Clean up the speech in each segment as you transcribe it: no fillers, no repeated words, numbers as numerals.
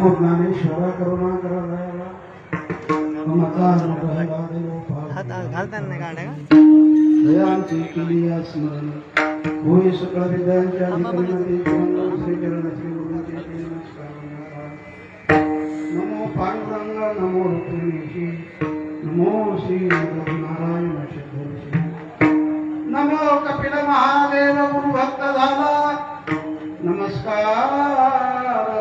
नमो ज्ञानेश्वरा करुणाकर दयाला ममता अनुग्रहला देव घालताना गाड्या का दयांची केली स्मरण होय सकळ विद्यांच्या अधिकारीमध्ये श्री चरण श्री गुरुचे नमस्कार नमो पांडुरंग नमो रुक्मिणीशी नमो श्री नारायण सिद्धेशी नमो कपिल महादेव गुरु भक्त झाला नमस्कार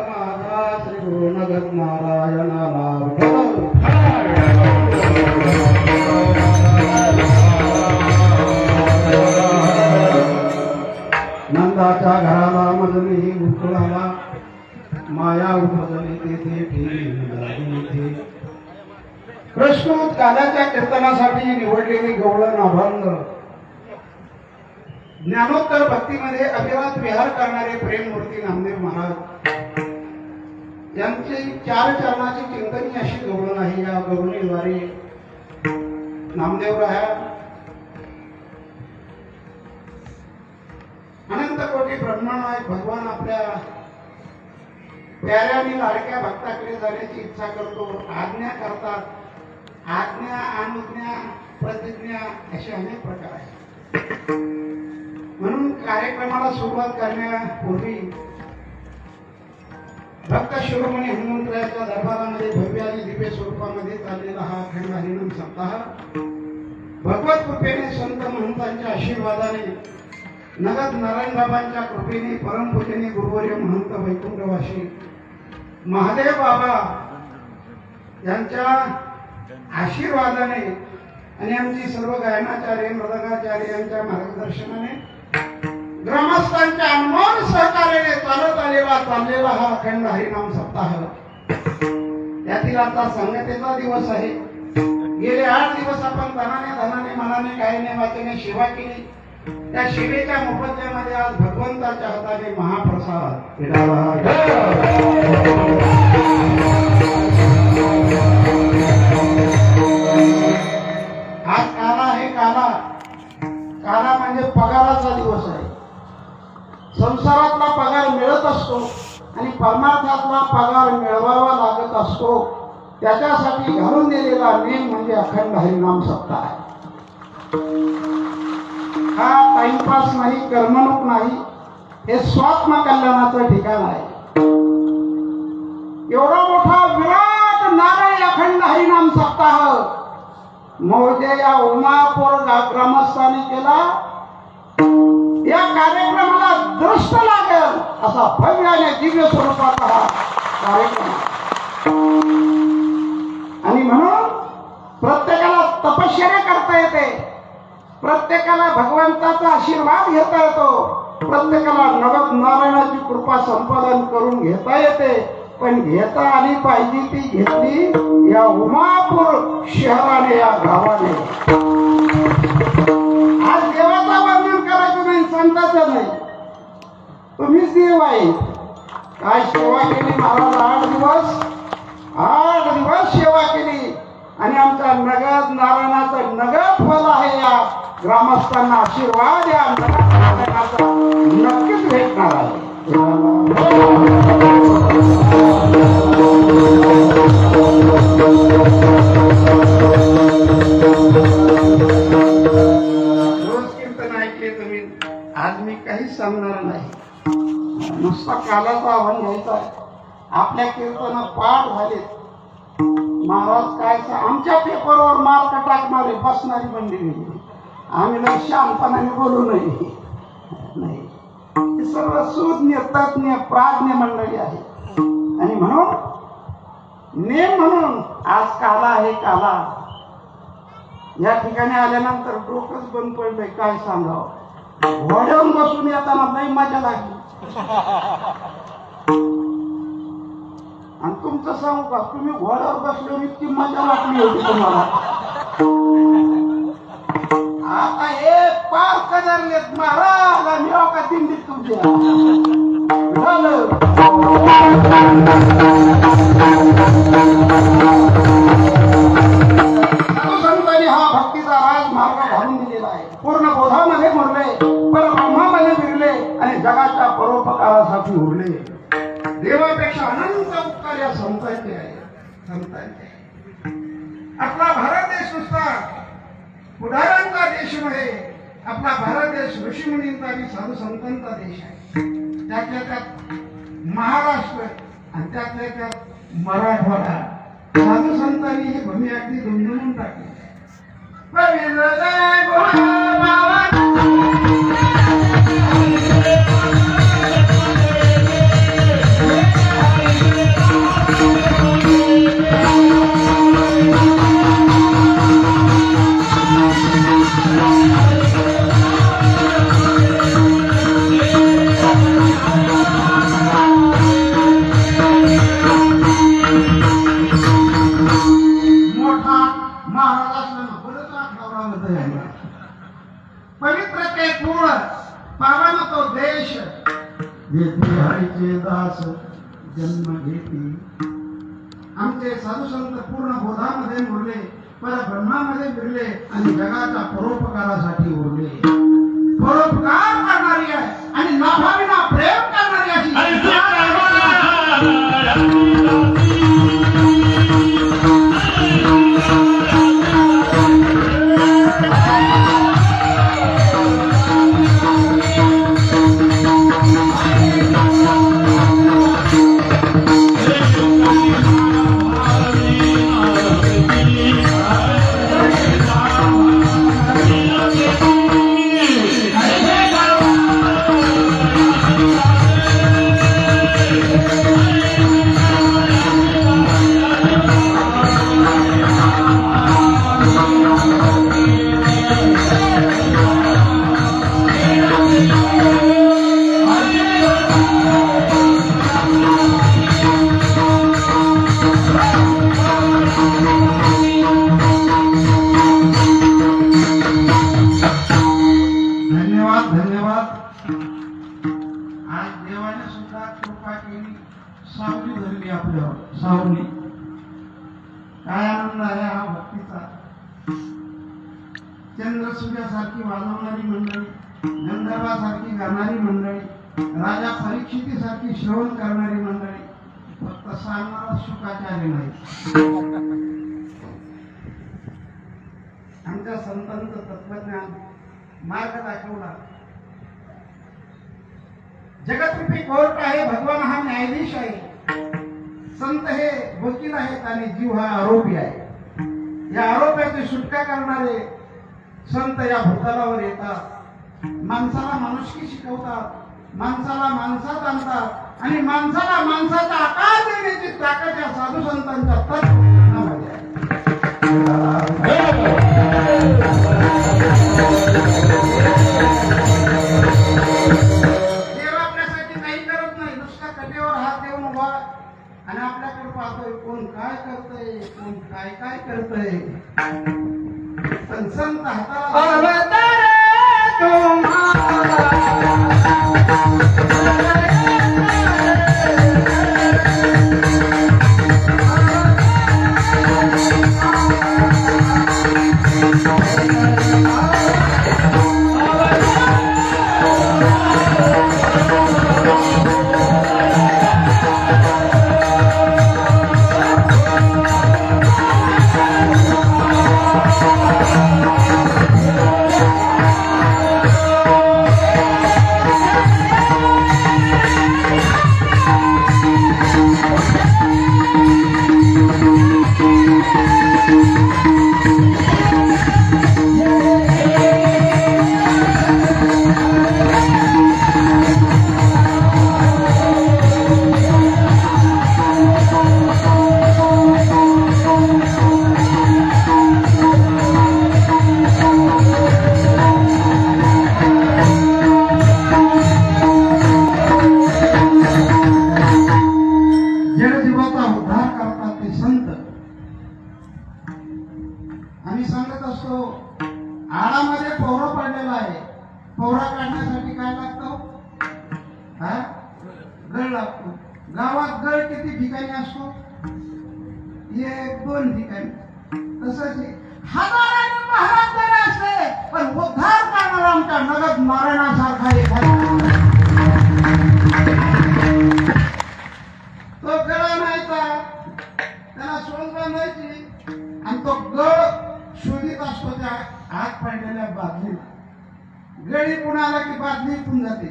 माझा श्री गुरुनगत नारायणाला नंदाच्या घराला मजली उकळाला माया उपजली तेथे ठेवी कृष्णोत काल्याच्या कीर्तनासाठी निवडलेली गवळण अभंग ज्ञानोत्तर भक्तीमध्ये अविरत विहार करणारे प्रेममूर्ती नामदेव महाराज यांची 4 चरणाची चिंतनी अशी गवळण आहे. या गवळणीद्वारे नामदेवराया अनंत कोटी ब्रह्मांड भगवान आपल्या प्याऱ्याने लाडक्या भक्ताकडे जाण्याची इच्छा करतो. आज्ञा करतात. आज्ञा अनुज्ञा प्रतिज्ञा असे अनेक प्रकार आहेत. म्हणून कार्यक्रमाला सुरुवात करण्यापूर्वी भक्त शिरोमणी हनुमंतरायाच्या दरबारामध्ये भव्य आणि दिव्य स्वरूपामध्ये चाललेला हा अखंड हरिनाम सप्ताह भगवत कृपेने संत महंतांच्या आशीर्वादाने नगद नारायण बाबांच्या कृपेने परमपूजेने गुरुवर्य महंत वैकुंठवासी महादेव बाबा यांच्या आशीर्वादाने आणि आमची सर्व गायनाचार्य मृदंगाचार्य यांच्या मार्गदर्शनाने ग्रामस्थांच्या अनमोल सहकार्याने चाललेला हा अखंड हरिनाम सप्ताह यातील आता संगतेचा दिवस आहे. गेले 8 दिवस आपण धनाने मनाने गायने वाचने सेवा केली. त्या सेवेच्या मोबदल्यामध्ये आज भगवंताच्या हाताने महाप्रसाद आज काला आहे. काला म्हणजे पगाराचा दिवस आहे. संसारातला पगार मिळत असतो आणि परमार्थातला पगार मिळवावा लागत असतो. त्याच्यासाठी घालून दिलेला नियम म्हणजे अखंड हरिनाम सप्ताह आहे. हा टाइमपास नाही, कर्मणूक नाही, हे स्वात्म कल्याणाचं ठिकाण आहे. एवढा मोठा विराट नारायण अखंड हरिनाम सप्ताह मौजे या उमापूर ग्रामस्थांनी केला. या कार्यक्रमाला दृष्ट लागेल असा भव्य आणि दिव्य स्वरूपाचा हा कार्यक्रम आणि म्हणून प्रत्येकाला तपश्चर्या करता येते. प्रत्येकाला भगवंताचा आशीर्वाद घेता येतो. प्रत्येकाला नगद नारायणाची कृपा संपादन करून घेता येते. पण घेता आली पाहिजे ती घेतली या उमापूर शहराने, या गावाने. आज देवाचा वर्णन करायचं नाही, संतांचं नाही. तुम्हीच देव आहे. काय सेवा केली महाराज? 8 दिवस सेवा केली आणि आमचा नगद नारायणाचं नगद फल आहे. या ग्रामस्थांना आशीर्वाद या नारायणाचा नक्कीच भेटणार आहे. रोज कीर्तन ऐकले तुम्ही. आज मी काहीच सांगणार नाही. नुसता कालाचा आव्हान घ्यायचा आहे. आपल्या कीर्तन पाठ झाले. महाराज काय आमच्या पेपरवर मार्क टाकणारे बसणारी मंडळी. आम्ही लय शांतपणाने बोलू नाही. हे सर्व सुज्ञ तज्ञ प्राज्ञ मंडळी आहे. आणि म्हणून नेम म्हणून आज काला आहे. काला या ठिकाणी आल्यानंतर डोकंच बंद पडलंय. काय सांगावं? घोड्यावर बसून येताना लई मजा लागली. आणि तुमचं सांगू का, तुम्ही घोड्यावर बसल्यावर इतकी मजा वाटली होती तुम्हाला. आता हे पार कदरलेत महाराज आणि का दिंडीत तुमच्या झालं. संतांनी हा भक्तीचा राजमार्ग घालून दिलेला आहे. पूर्ण बोधामध्ये मुरले, परब्रह्मामध्ये विरले आणि जगाच्या परोपकारासाठी उरले. देवापेक्षा अनंत उपकार या संतांचे आहे. संतांचे आपला भारत देश नुसता पुढाऱ्यांचा देश नव्हे. आपला भारत देश ऋषीमुनींचा आणि साधू संतांचा देश आहे. त्यातल्या त्यात महाराष्ट्र आणि त्यातल्या त्यात मराठवाडा साधू संतांनी ही भूमी अगदी दुमदुमून टाकली. पवित्र ते पूर्ण पावन तो देश जेथे हरीचे दास जन्म घेती. आमचे साधू संत पूर्ण बोधामध्ये मुरले, परब्रह्मामध्ये फिरले आणि जगाच्या परोपकारासाठी उरले. परोपकार करणारी आहे आणि नाभाविना प्रेम करणारी अशी सावली धरली आपल्यावर. सावली काय आनंद आहे हा भक्तीचा. चंद्र सूर्यासारखी वाजवणारी मंडळी, गंधर्वासारखी गाणारी मंडळी, राजा परीक्षितीसारखी श्रवण करणारी मंडळी. फक्त सांगणारा शुकाचार्य नाही. आमच्या संतांचं तत्वज्ञान मार्ग दाखवला. जगतरूपी कोर्ट आहे, भगवान हा न्यायाधीश आहे, संत हे वकील आहेत आणि जीव हा आरोपी आहे. या आरोपाची सुटका करणारे संत या भूतलावर येतात. माणसाला मनुष्की शिकवतात, माणसाला माणसात आणतात आणि माणसाला माणसाचा आकार देण्याची ताकद या साधू संतांच्या तत्वज्ञानामध्ये आहे. आणि आपल्याकडे पाहतोय कोण काय करतय, कोण काय काय करतय. पण संत हाताला आम्ही सांगत असतो. आळामध्ये पोहरा पडलेला आहे. पोहरा काढण्यासाठी काय लागतो? गळ लागतो. गावात गळ किती ठिकाणी असतो? 1-2 ठिकाणी. तसंच हजारांनी महाराज जरी असले पण उद्धार करणारा आमच्या नगद नारायणासारखा एखादा बादली इकून जाते.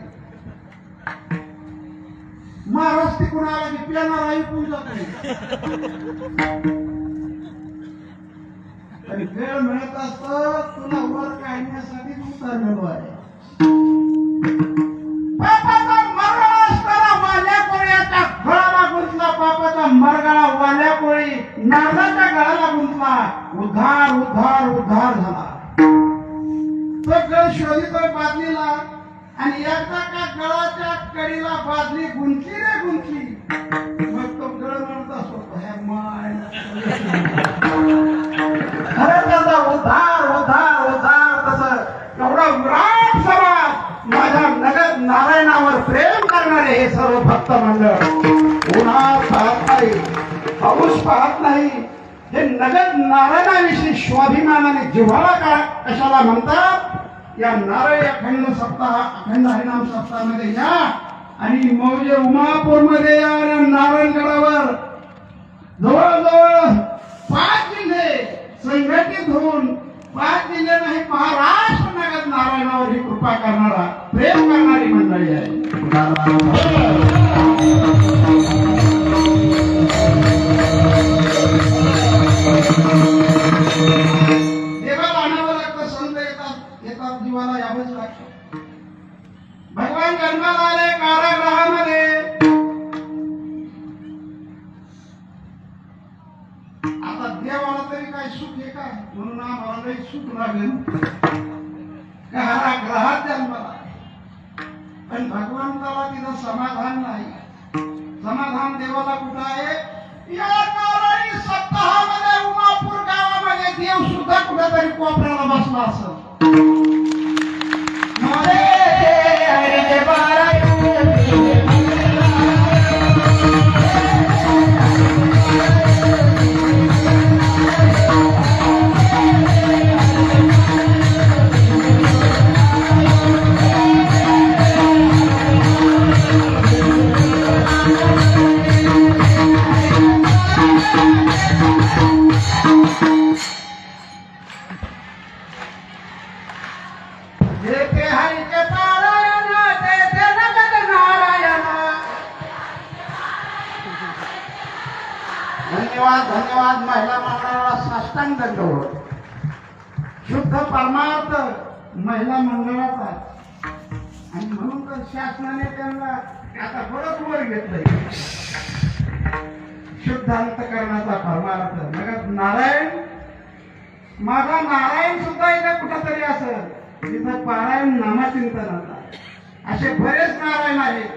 महाराज तिकून आला की पिणारा इकून जाते. आणि वेळ मिळत असत तुला वर काढण्यासाठी उतरलेलो आहे. पापाचा मरगळा असताना वाल्या कोळ्याच्या गळाला गुंतला. पापाचा मरगळा वाल्या कोळी नारदाच्या गळाला गुंतला. उद्धार उद्धार उद्धार झाला. तो गळ शोधितोय बादलीला आणि एकदा का गळाच्या कडीला बादली गुंतली रे गुंतली. मग तो गळ म्हणत असतो ह्या माय खरं त्याचा उद्धार उद्धार उद्धार. तसं एवढा विराट समाज माझ्या नगद नारायणावर प्रेम करणारे हे सर्व भक्त मंडळ उन्हात पाहत नाही, पाऊस पाहत नाही. हे नगद नारायणाविषयी स्वाभिमानाने जिव्हाळा का कशाला म्हणतात. या नारळ अखंड सप्ताह अखंड हरिनाम सप्ताहामध्ये या आणि मौजे उमापूर मध्ये या. नारायणगडावर जवळजवळ 5 जिल्हे संघटित होऊन 5 जिल्हे नाही महाराष्ट्र नगद नारायणावर ही कृपा करणारा प्रेम करणारी मंडळी आहे. देवाला आणावं लागतं. संत येतात येतात जीवाला यावंच लागतं. भगवान जन्माला आले कारागृहामध्ये. आता देवाला तरी काय सुख आहे का म्हणून आम्हाला काही सुख लागेल कारागृहात जन्माला. पण भगवंताला तिथं समाधान नाही. समाधान देवाला कुठं आहे. या नारायणी सप्ताहामध्ये उमापूर गावामध्ये देव सुद्धा कुठेतरी कोपऱ्याला बसला असं. धन्यवाद धन्यवाद. महिला मंडळाला साष्टांग दंडवत. शुद्ध परमार्थ महिला मंडळाचा आणि म्हणून तर शासनाने त्यांना आता परत वर घेतलंय. शुद्ध अंतकरणाचा परमार्थ नगद नारायण. माझा नारायण सुद्धा इथे कुठंतरी असं तिथं पारायण नामाचिंतनाचा. असे बरेच नारायण आहेत.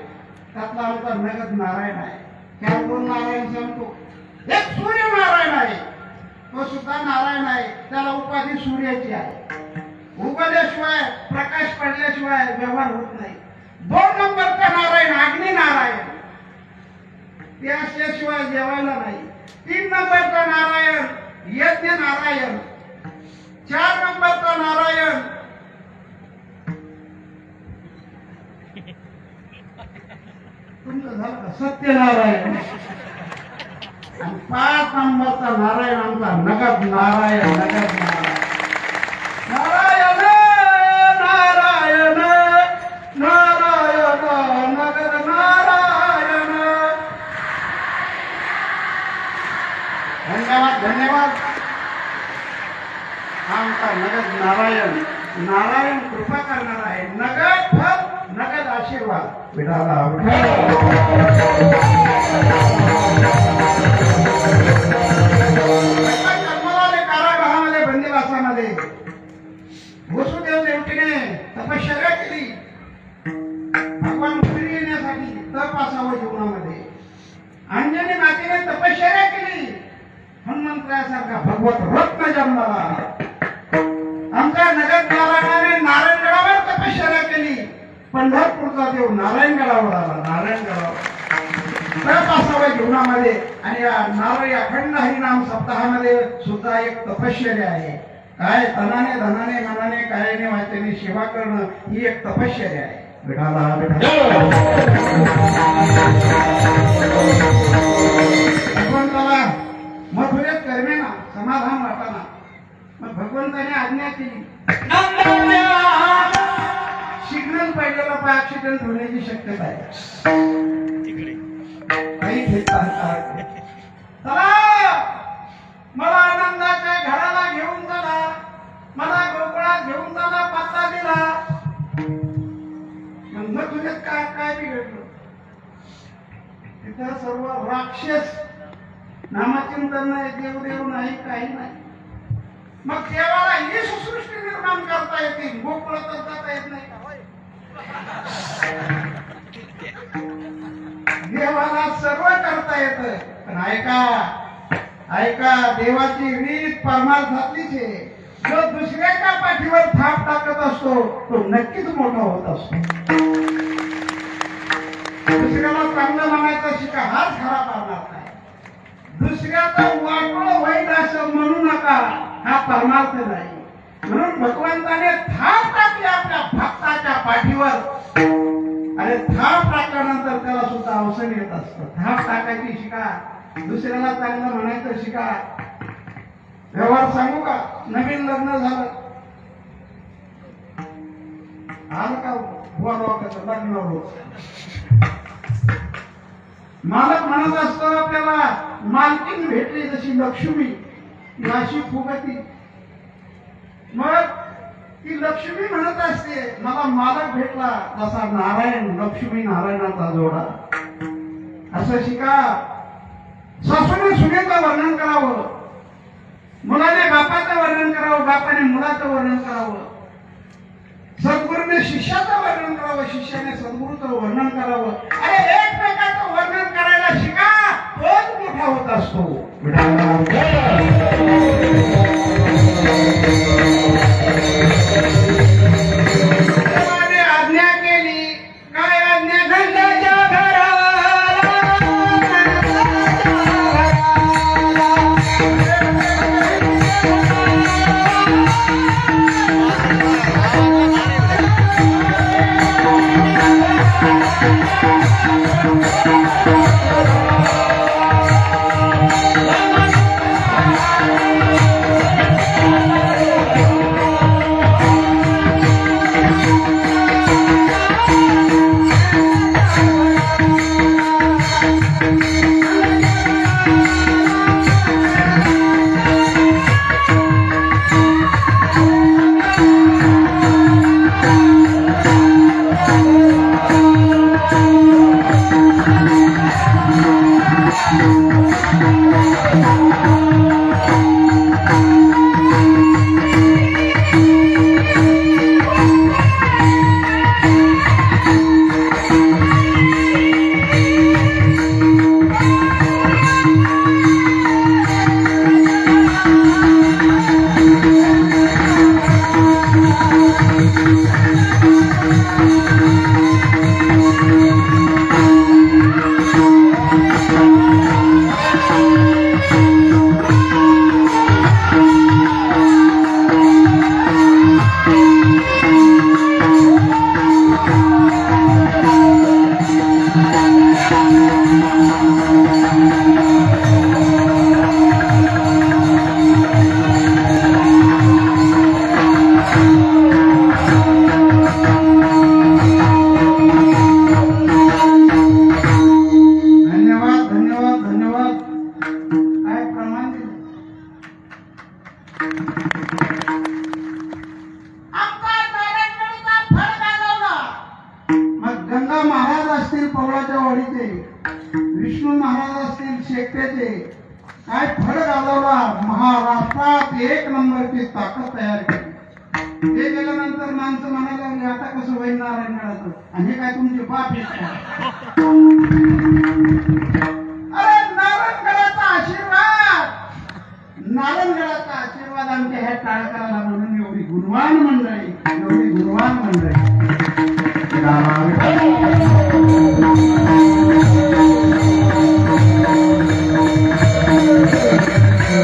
त्यातला आमचा नगद नारायण आहे. त्या 2 नारायण सांगतो. एक सूर्य नारायण आहे. तो सुद्धा नारायण आहे. त्याला उपाधी सूर्याची आहे. उगवल्याशिवाय प्रकाश पडल्याशिवाय व्यवहार होत नाही. 2 नंबरचा नारायण अग्नी नारायण. ते असल्याशिवाय जेवायला नाही. 3 नंबरचा नारायण यज्ञ नारायण. 4 नंबरचा नारायण तुमचं झालं का सत्यनारायण. आणि 5 नंबरचा नारायण आमचा नगद नारायण. नगद नारायण नारायण नारायण नगद नारायण. धन्यवाद धन्यवाद. आमचा नगद नारायण. नारायण कृपा करणार आहे. नगद फल नगद आशीर्वाद. विठाला कारागृहामध्ये बंदिवासामध्ये वसुदेव देवकीने तपश्चर्या केली. भगवान पुरी येण्यासाठी तप असावं जीवनामध्ये. अंजनी मातेने तपश्चर्या केली. हनुमंतरायासारखा भगवत रत्न जन्माला. आमच्या नगद नारायणाने नारायणगडावर तपश्चर्या केली. पंढरपूरचा देव नारायणगडावर आला. नारायणगडावर तप असावं जीवनामध्ये. आणि या नारळी अखंड हरिनाम सप्ताहामध्ये सुद्धा एक तपश्चर्या आहे. काय तनाने धनाने मनाने कायाने वाचेने सेवा करणं ही एक तपश्चर्या आहे. विठाला भगवंताला मथुरेत कर्मेना समाधान वाटाना. मग भगवंताने आज्ञा केली. शिग्नल पडलेला नाही घेतात. चला मला आनंदाच्या घराला घेऊन चला, मला गोकुळात घेऊन चला, पत्ता दिला. मग तुझ्यात काय काय बिघडलं? तिथं सर्व राक्षस, नामचिंतन नाही, देव नाही, काही नाही. मग देवाला ही सृष्टी निर्माण करता येते, गोकुळात जाता येत नाही का? देवाला सर्व करता येत. पण ऐका देवाची रीत परमार्थातलीच आहे. जो दुसऱ्याच्या पाठीवर थाप टाकत असतो तो नक्कीच मोठा होत असतो. दुसऱ्याला चांगलं म्हणायचं शिका, हाच खरा परमार्थ आहे. दुसऱ्याचं वाटोळं वाईट असं म्हणू नका, हा परमार्थ नाही. म्हणून भगवंताने थाप टाकली आपल्या भक्ताच्या पाठीवर. अरे थाप टाकल्यानंतर त्याला सुद्धा अवसर येत असतं. थाप टाकायची शिका, दुसऱ्याला चांगलं म्हणायचं शिका. व्यवहार सांगू का? नवीन लग्न झालं, आलं का बोलावं लग्न रोज. मालक म्हणत असतो आपल्याला, मालकीन भेटली जशी लक्ष्मी नाशी फुगती. मग ती लक्ष्मी म्हणत असते, मला मालक भेटला जसा नारायण, लक्ष्मी नारायणाचा जोडा. असं शिका. सासूने सुनेचं वर्णन करावं, मुलाने बापाचं वर्णन करावं, बापाने मुलाचं वर्णन करावं, सद्गुरूने शिष्याचं वर्णन करावं, शिष्याने सद्गुरूचं वर्णन करावं. अरे एकमेकाचं वर्णन करायला शिका, तोच मोठा होत असतो. देवाने आज्ञा केली, काय आज्ञा? घंटाच्या विष्णू महाराज असतील शेकट्याचे, काय फळ घालवला. महाराष्ट्रात एक नंबरची ताकद तयार केली. ते गेल्यानंतर माणसं म्हणायला लागली, आता कसं होईल नारायणगडाचं, आणि हे काय तुमचे बाप आहेत. अरे नारायणगडाचा आशीर्वाद, नारायणगडाचा आशीर्वाद आमच्या ह्या टाळकराला. म्हणून एवढी गुणवान मंडळी, एवढी गुणवान मंडळी.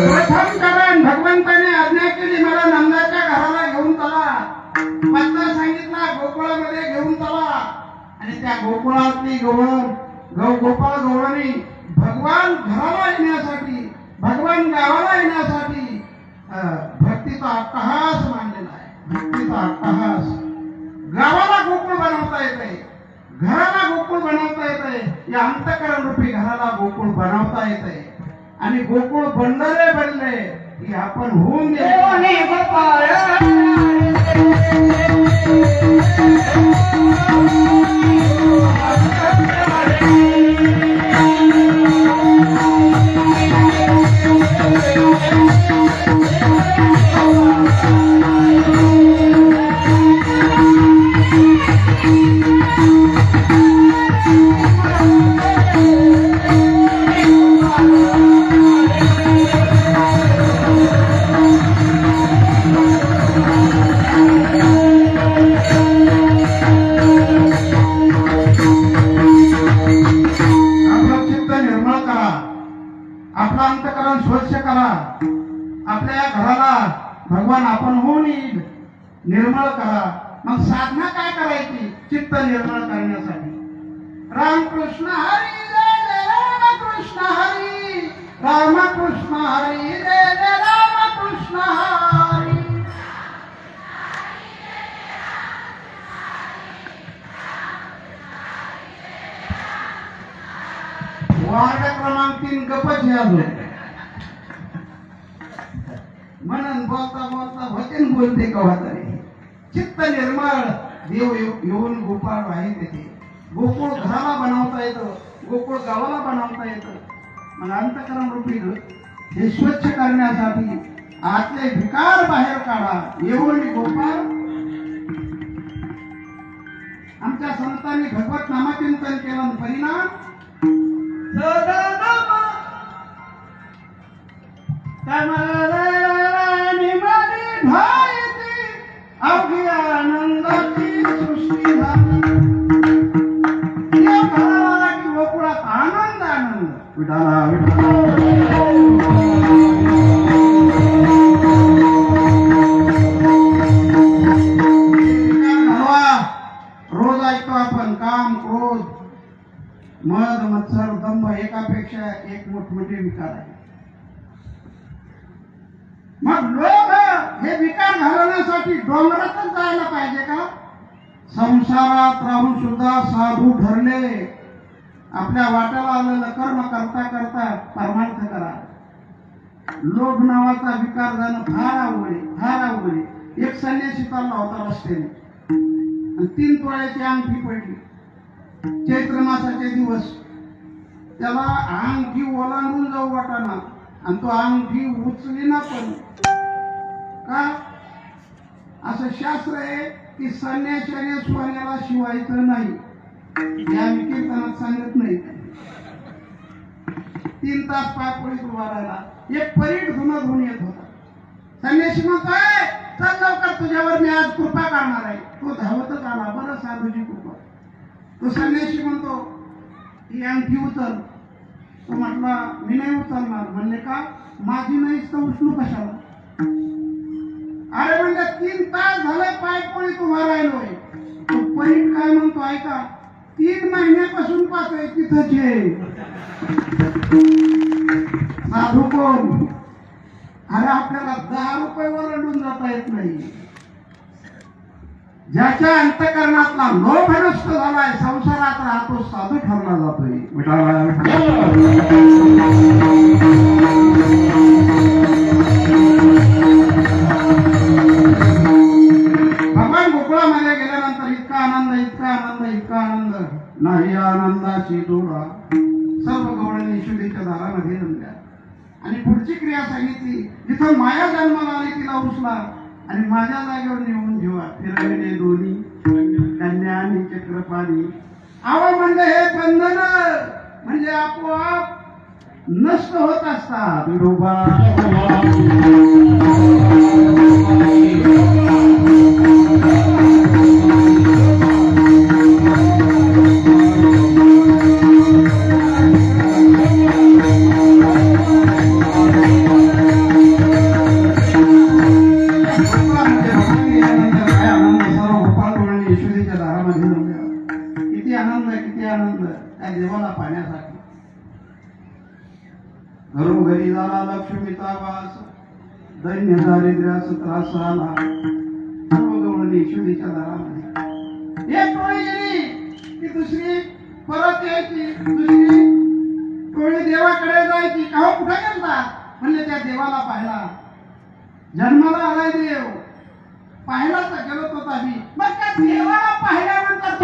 प्रथम कारण भगवंताने आज्ञा केली, मला नंदाच्या घराला घेऊन चला. पत्ता सांगितला, गोकुळामध्ये घेऊन चला. आणि त्या गोकुळातली गोपाळ गवळणी आपल्याला गोकुळ बनवता येतंय आणि गोकुळ बनले की आपण होऊन आपलं अंतकरण स्वच्छ करा. आपल्या घराला भगवान आपण होऊन येईल निर्मळ करा. मग साधना काय करायची चित्त निर्मळ करण्यासाठी? रामकृष्ण हरी जय जय रामकृष्ण हरी, रामकृष्ण हरी जय जय रामकृष्ण हरी. वार्ड क्रमांक 3 गपच याद म्हणून बोलता बोलता भजन बोलते कवा तरी. चित्त निर्मळ देव येऊन गोपाळ आहे तिथे. गोकुळ घराला बनवता येतं, गोकुळ गावाला बनवता येतं. मग अंतकरण रूपी हे स्वच्छ करण्यासाठी आतले विकार बाहेर काढा. येऊन गोपाळ आमच्या संतांनी भगवत नामचिंतन केलं. परिणाम अवघी आनंदाची सृष्टी झाली. गोकुळात आनंद आनंद विठाला रोज ऐकतो आपण काम क्रोध मद मत्सर दंभ एकापेक्षा एक मोठमोठे विकार आहे. मग लोक हे विकार घालवण्यासाठी डोंगरातच जायला पाहिजे का? संसारात राहून सुद्धा साधू ठरले. आपल्या वाट्याला आलेलं कर्म करता करता परमार्थ करा. लोभ नावाचा विकार जाणं फार अवघड. एक संन्यासी चालला होता रस्त्याने आणि 3 तोळ्याची अंगठी पडली. चैत्र मासाचे दिवस. त्याला अंगठी ओलांडून जाऊ वाटाना आणि तो अंगठी उचली ना. पण का असं शास्त्र आहे की संन्याशाने सोन्याला शिवायचं नाही. या मी कीर्तनात सांगत नाही. 3 तास पाय पडीत उभा राहिला. एक परीट धुणं धुवून येत होता. संन्यासी म्हणतोय चल लवकर तुझ्यावर मी आज कृपा करणार आहे. तो धावतच आला. बरं साधूची कृपा. तो संन्यासी म्हणतो ही अंगठी उचल. तो म्हटला मी नाही उचलणार. म्हणले का? माझी नाहीच तर उचलू कशाला? अरे म्हणजे 3 तास झाले पाय पडीत उभा राहिलोय. तो परीट काय म्हणतो ऐका, 3 महिन्यापासून पाहतोय तिथंच आहे. साधू कोण? अरे आपल्याला 10 रुपये ओरडून जाता येत नाही. ज्याच्या अंतकरणातला लोभ नष्ट झालाय संसारात राहतो साधू ठरला जातोय. भगवान गोकुळामध्ये गेल्यानंतर इतका आनंद नाही आनंदाची डोळा. सर्व गवळणी यशोदेच्या दारामध्ये जमल्या आणि पुढची क्रिया सांगितली. जिथं माया जन्माला आली तिला उचला आणि माझ्या जागेवर नेऊन ठेवा. फिरविले दोन्ही कन्या आणि चक्रपाणी. आवा म्हणजे हे बंधन म्हणजे आपोआप नष्ट होत असतात. विडोबा किती आनंद त्या देवाला पाहण्यासाठी. घरोघरी झाला लक्ष्मीचा वास. दैन्य दारिद्र्यास त्रास आला. सर्व गवळणी यशोदेच्या दारामध्ये. एक टोळी गेली की दुसरी परत यायची. दुसरी टोळी देवाकडे जायची का हो कुठे गेलता म्हणले त्या देवाला पाहिला जन्माला आलाय देव पाहिला तर गेलो होता मी मग त्या देवाला पाहिल्यानंतर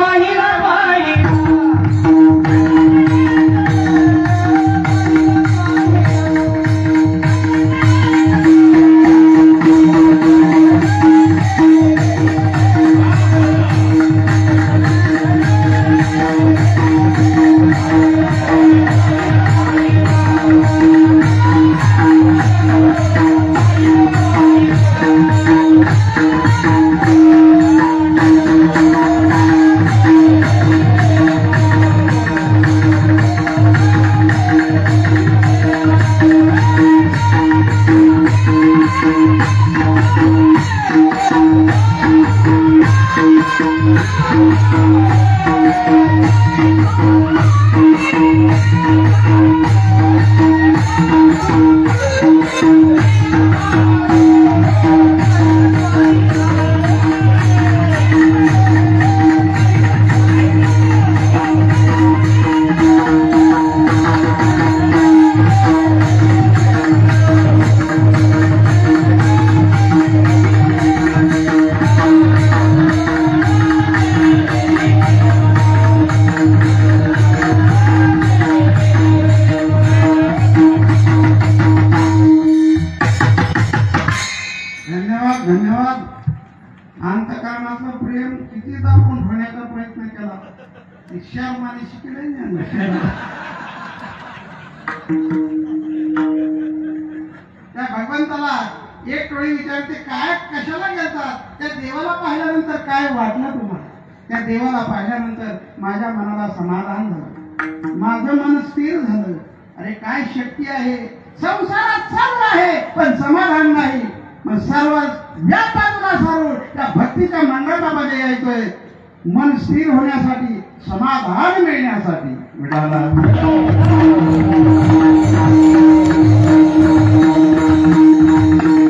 धन्यवाद. अंतःकरणाचं प्रेम किती दाखवून होण्याचा प्रयत्न केला शर्माने शिकले त्या भगवंताला एक टोळी विचारते काय कशाला घेतात त्या देवाला पाहिल्यानंतर काय वाटलं तुम्हाला त्या देवाला पाहिल्यानंतर माझ्या मनाला समाधान झालं माझं मन स्थिर झालं अरे काय शक्ती आहे संसारात सर्व आहे पण समाधान नाही मग सर्व या बाजूला सारून त्या भक्तीच्या मंडळामध्ये यायचंय मन स्थिर होण्यासाठी समाधान मिळण्यासाठी विठाला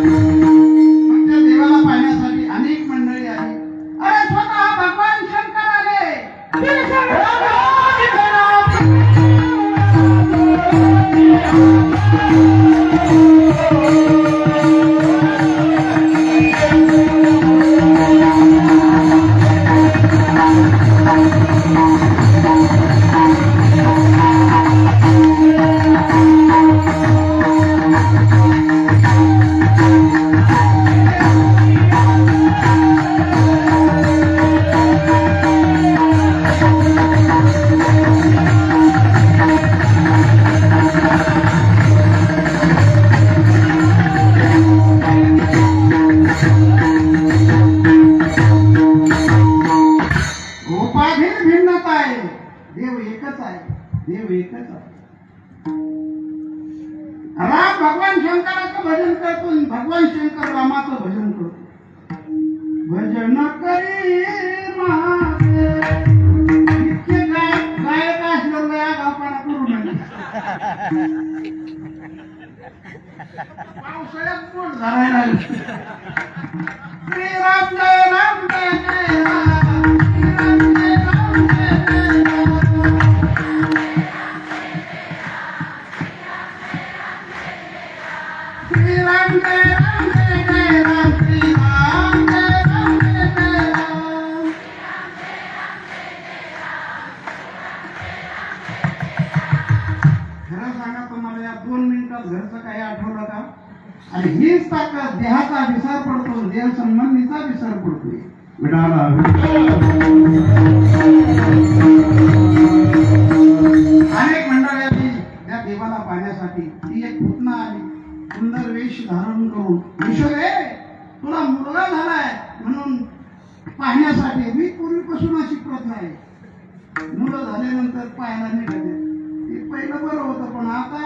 त्या देवाला पाहण्यासाठी अनेक मंडळी आली अरे स्वतः भगवान शंकर आले देव एकच आहे राम भगवान शंकराचं भजन करतो भगवान शंकर रामाचं भजन करतो भजन करी इतके गायक असल्यावर या गावपाडा करू नये पावसाळ्यात पोट धरायला श्रीराम जय राम जय जय राम श्रीराम जय राम जय जय राम श्रीराम जय राम जय जय राम श्रीराम जय राम जय जय राम खरं सांगा तुम्हाला या 2 मिनिटात घरचं काही आठवलं का आणि हीच ताकद देहाचा विसर पडतो देह संबंधीचा विसर पडतोय विठाला अनेक मंडळी त्या देवाला पाहण्यासाठी ती एक पुतना आली सुंदर वेश धारण करून विश्वरे तुला मुलगा झालाय म्हणून पाहण्यासाठी मी पूर्वीपासून अशी प्रथा आहे मुलं झाल्यानंतर पाहायला निघाले ते पहिलं बरं होतं पण आता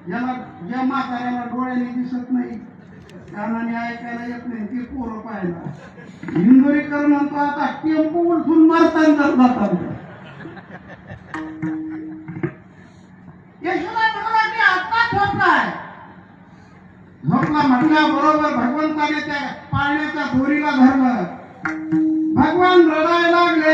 ज्याला ज्या म्हाताऱ्याला डोळ्याने दिसत नाही कानाने ऐकायला येत नाही ते पोरं पाहायला हिंदोरीकर म्हणतो आता टेम्पो उलटून मारताना जातात यशोदा म्हणाला की आता झोपलाय झोपला म्हटल्याबरोबर भगवंताने त्या पाळण्याच्या दोरीला धरलं भगवान रडायला लागले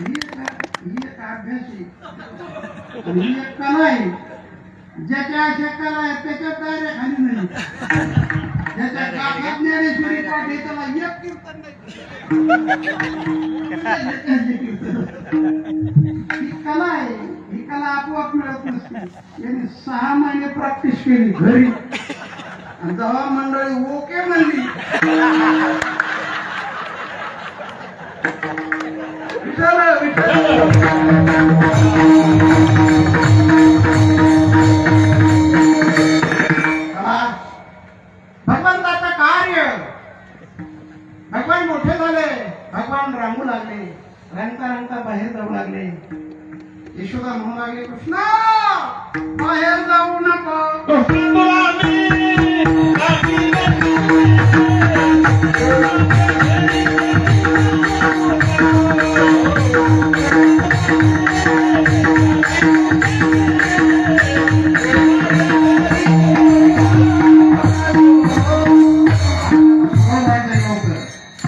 ही एक अभ्यासी आणि ही एक कला आहे. ज्याच्या अशा कला आहेत त्याच्यात डायरे खाली नाही. ज्याच्या कामात ज्ञानेश्वरी पाठ आहे त्याला एक कीर्तन नाही. ही कला आहे. ही कला आपोआप मिळत नसते. यांनी 6 महिने प्रॅक्टिस केली घरी आणि जेव्हा मंडळी ओके म्हणली भगवंताचं कार्य. भगवान मोठे झाले. भगवान रांगू लागले. रंगता रंगता बाहेर जाऊ लागले. यशोदा म्हणू लागले कृष्णा बाहेर जाऊ नको.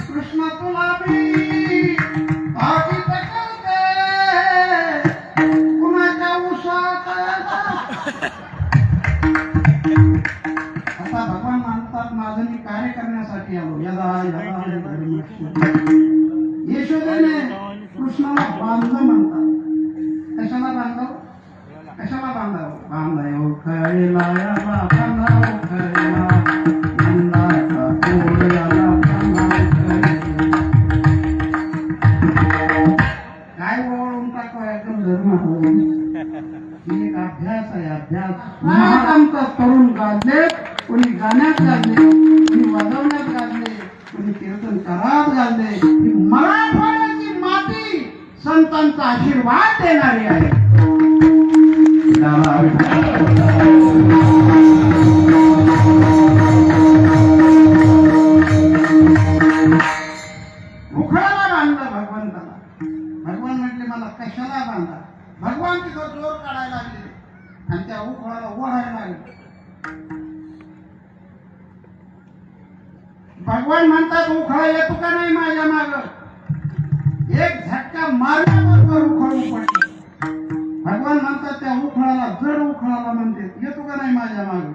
कृष्ण तुला मी आधी पकडते कुणाच्या उसात. आता भगवान म्हणतात माझं मी कार्य करण्यासाठी आलो. यशोदेने कृष्णाला बांधलं म्हणतात. कशाला बांधव? कशाला बांधावं? बांधाव खळेला याला बांधाव खळेला नंदाचा कोळ याला बांधाव खळेला. काय ओळून टाकवा एकदम धर्म ही एक अभ्यास आहे. अभ्यास आमचा तरुण गाजले. कोणी गाण्यात गाजले, कोणी वाजवण्यात गाजले, कोणी कीर्तन करात गाजले. ही मराठवाड्याची माती संतांचा आशीर्वाद देणारी आहे. उखळाला बांधलं भगवंताला. भगवान म्हटले मला कशाला बांधा. भगवान तिथं जोर काढायला लागले आणि त्या उखळाला ओढायला लागले. भगवान म्हणतात उखळा येतो का नाही माझ्या माग. एक झटका मारल्याबरोबर उखळू पडते. भगवान म्हणतात त्या उखळाला जड उखळाला म्हणते येतो का नाही माझ्या माग.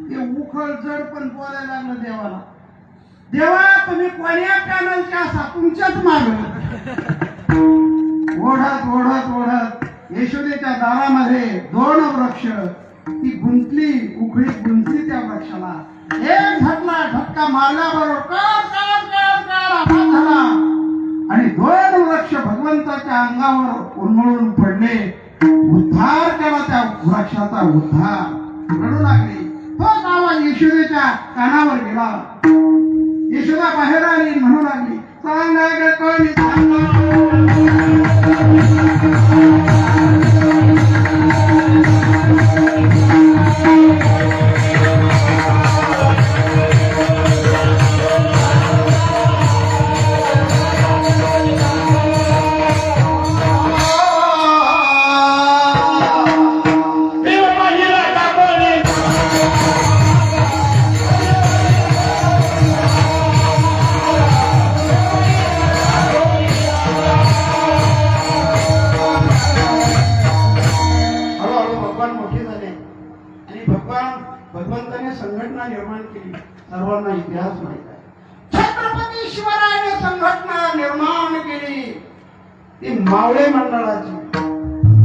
ते उखळ जड पण बोलायला लागलं देवाला. देवा तुम्ही कोण्या पॅनलचे असा तुमच्याच माग. ओढत ओढत ओढत यशोदेच्या दारामध्ये 2 वृक्ष. ती गुंतली उखळी गुंतली त्या वृक्षाला. एक झटका मारल्याबरोबर काढ काढ काढ काढ आवाज झाला आणि 2 वृक्ष भगवंताच्या अंगावर उन्मळून पडले. उद्धार केला त्या वृक्षाचा उद्धार. रडू लागली. तोच आवाज यशोदेच्या कानावर गेला. यशोदा बाहेर आली म्हणू लागली सांगा ग कोणी भगवंताने संघटना निर्माण केली. सर्वांना इतिहास माहित आहे. छत्रपती शिवरायाने संघटना निर्माण केली ती मावळे मंडळाची.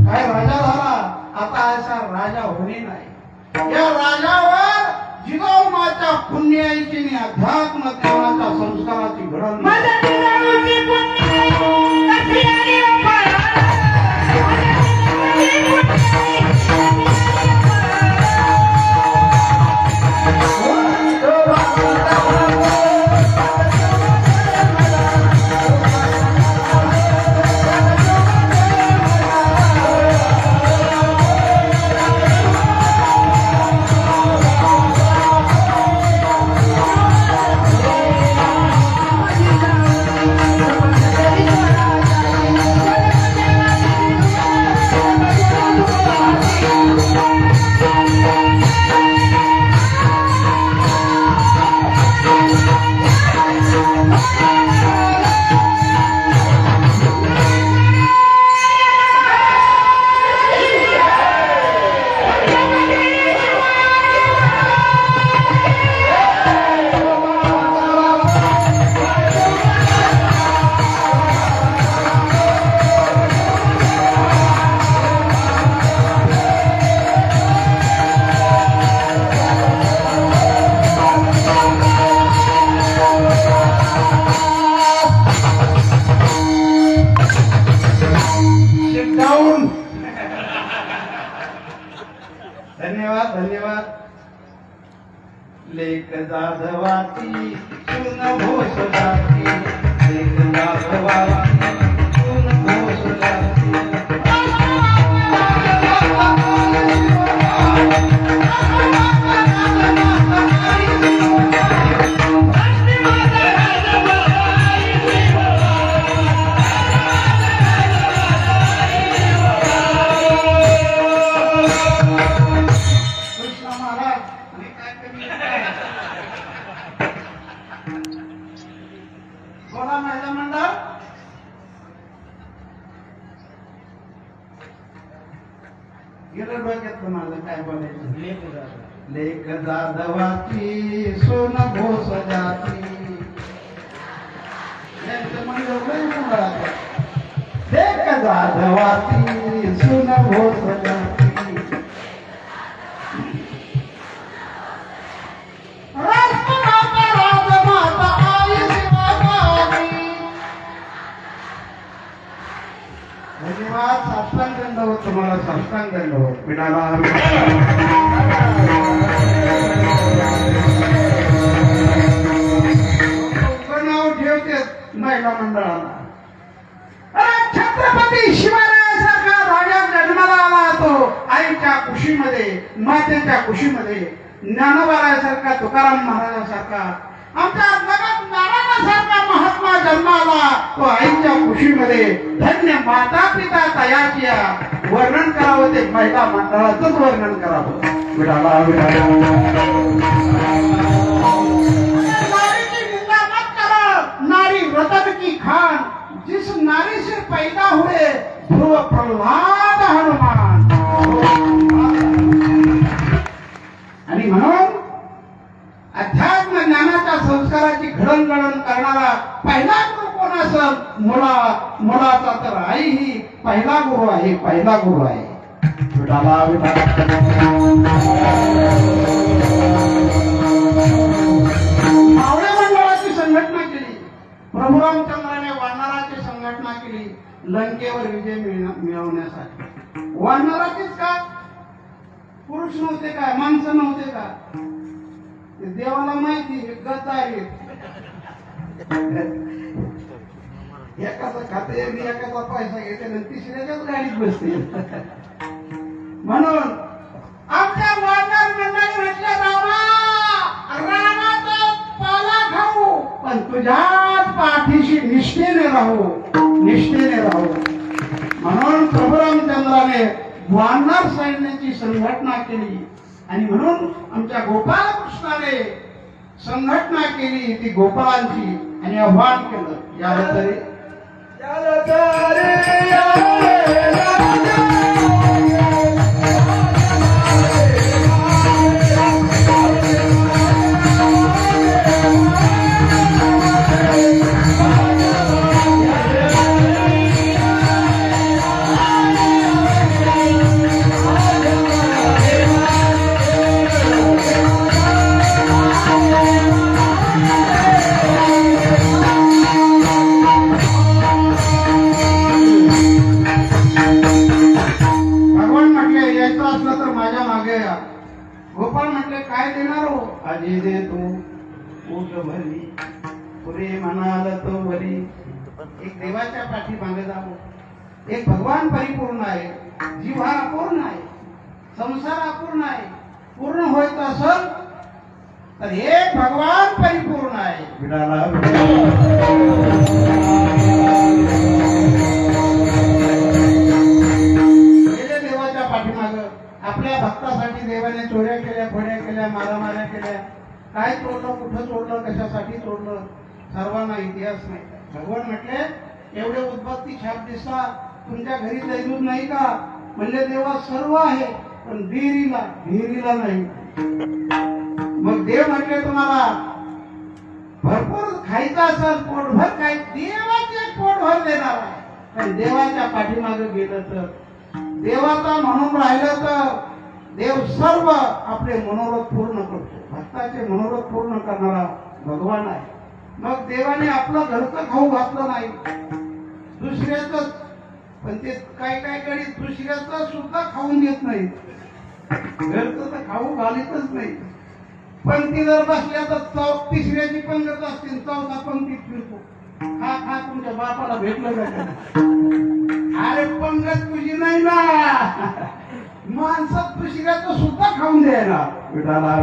काय राजा झाला. आता असा राजा होणे नाही. या राजावर जिजाऊमाच्या पुण्याईची आणि अध्यात्म देवाच्या संस्काराची घडण. धन्यवाद धन्यवाद. लेक जाधवाची सुन घोष जाती, लेक जाधवाची सुन घोष जाती. बोला महिला मंडळ. गेलं डोक्यात माझं काय बोलायचं. लेक जाधवाची सोन घोष जाती. यांचं मंडळ लय मंडळाचं. लेक जाधवाची सोन घोष जाती. धन्यवाद. साष्टांग दंडवत तुम्हाला, साष्टांग दंडवत. पिढाला नाव ठेवते महिला मंडळाला. छत्रपती शिवरायासारखा राजा जन्माला आला तो आईच्या कुशीमध्ये, मातेच्या कुशीमध्ये. ज्ञानोबारायासारखा, तुकाराम महाराजासारखा, आमच्या जगात नारायणासारखा महात्मा जन्माला तो आईच्या कुशीमध्ये. धन्य माता पिता तयाची. वर्णन करावं ते महिला मंडळाचंच वर्णन करावं. विडाला विडाला नारी की निंदा मत करो, नारी रतन की खान. जिस नारी से पैदा हुए ध्रुव प्रल्हाद हनुमान. आणि म्हणून अध्यात्म ज्ञानाच्या संस्काराची घडणघडण करणारा पहिला गुरु कोण असेल? मुलाचा तर आई ही पहिला गुरु आहे, पहिला गुरु आहे. विठाला विठाला. मावळे मंडळाची संघटना केली. प्रभू रामचंद्राने वानराची संघटना केली लंकेवर विजय मिळवण्यासाठी. वानराचीच का? पुरुष नव्हते का? माणसं नव्हते का? देवाला माहिती गद्दार एकाचा खाते एकाचा पैसा घेते आणि तिसऱ्याच्याच गाडीत बसते. म्हणून आमच्या वानर मंडळी म्हटलं, रामाचा पाला खाऊ पण तुझ्याच पाठीशी निष्ठेने राहू, निष्ठेने राहू. म्हणून प्रभू रामचंद्राने वानर सैन्याची संघटना केली. आणि म्हणून आमच्या गोपालकृष्णाने संघटना केली ती गोपालांची आणि आव्हान केलं. गोपाळ म्हटले, काय देणार हो? आजी दे तू ऊट भरी, पुरे म्हणाल तो भरी. एक देवाच्या पाठी मागे जावं. एक भगवान परिपूर्ण आहे, जीव हा अपूर्ण आहे, संसार अपूर्ण आहे. पूर्ण होत असेल तर एक भगवान परिपूर्ण आहे. विडाला देवाच्या पाठीमाग आपल्या भक्तासाठी देवाने चोऱ्या केल्या, खोड्या केल्या, मारामाऱ्या केल्या. काय चोरलं, कुठं चोरलं, कशासाठी चोरलं, सर्वांना इतिहास नाही. भगवान म्हटले, एवढे उद्भक्ती छाप दिसता, तुमच्या घरी दैदूत नाही का? म्हणजे देवा सर्व आहे पण धीरीला नाही. मग देव म्हटले, तुम्हाला भरपूर खायचं असेल, पोटभर काय, देवाचे पोटभर देणार आहे. पण देवाच्या पाठीमागे गेलं तर, देवाचा म्हणून राहिलं तर देव सर्व आपले मनोरथ पूर्ण करतो. भक्ताचे मनोरथ पूर्ण करणारा भगवान आहे. मग देवाने आपलं घरचं खाऊ घातलं नाही, दुसऱ्याच. पण ते काय काय कधी दुसऱ्याच सुद्धा खाऊन देत नाही. घरचं तर खाऊ घालीतच नाही. पंक्ती जर बसल्या तर तिसऱ्याची पंगत असतील, चौथा पंक्तीत फिरतो. खा खा तुमच्या बापाला भेटलं का? अरे पंगत तुझी नाही ना, माणसात दुसऱ्याचं सुद्धा खाऊन द्यायला. विठाला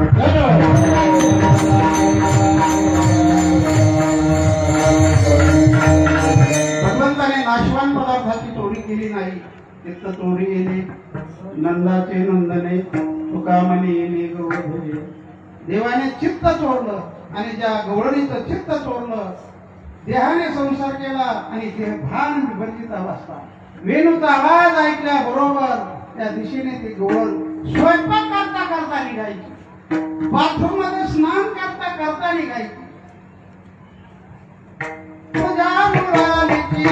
भगवंताने नाशवान पदार्थाची चोरी केली नाही. तिथं चोरी येणे नंदाचे नंदने तुका म्हणे येणे गवळणे. देवाने चित्त चोरलं आणि ज्या गवळणीचं चित्त चोरलं, देहाने संसार केला आणि ते भान विभजित अवस्था. वेणूचा आवाज ऐकल्या बरोबर त्या दिशेने ते गवळण स्वयंपाक करता करता निघायची, बाथरूम मध्ये स्नान करता करता निघायची. तुझ्या मुलाची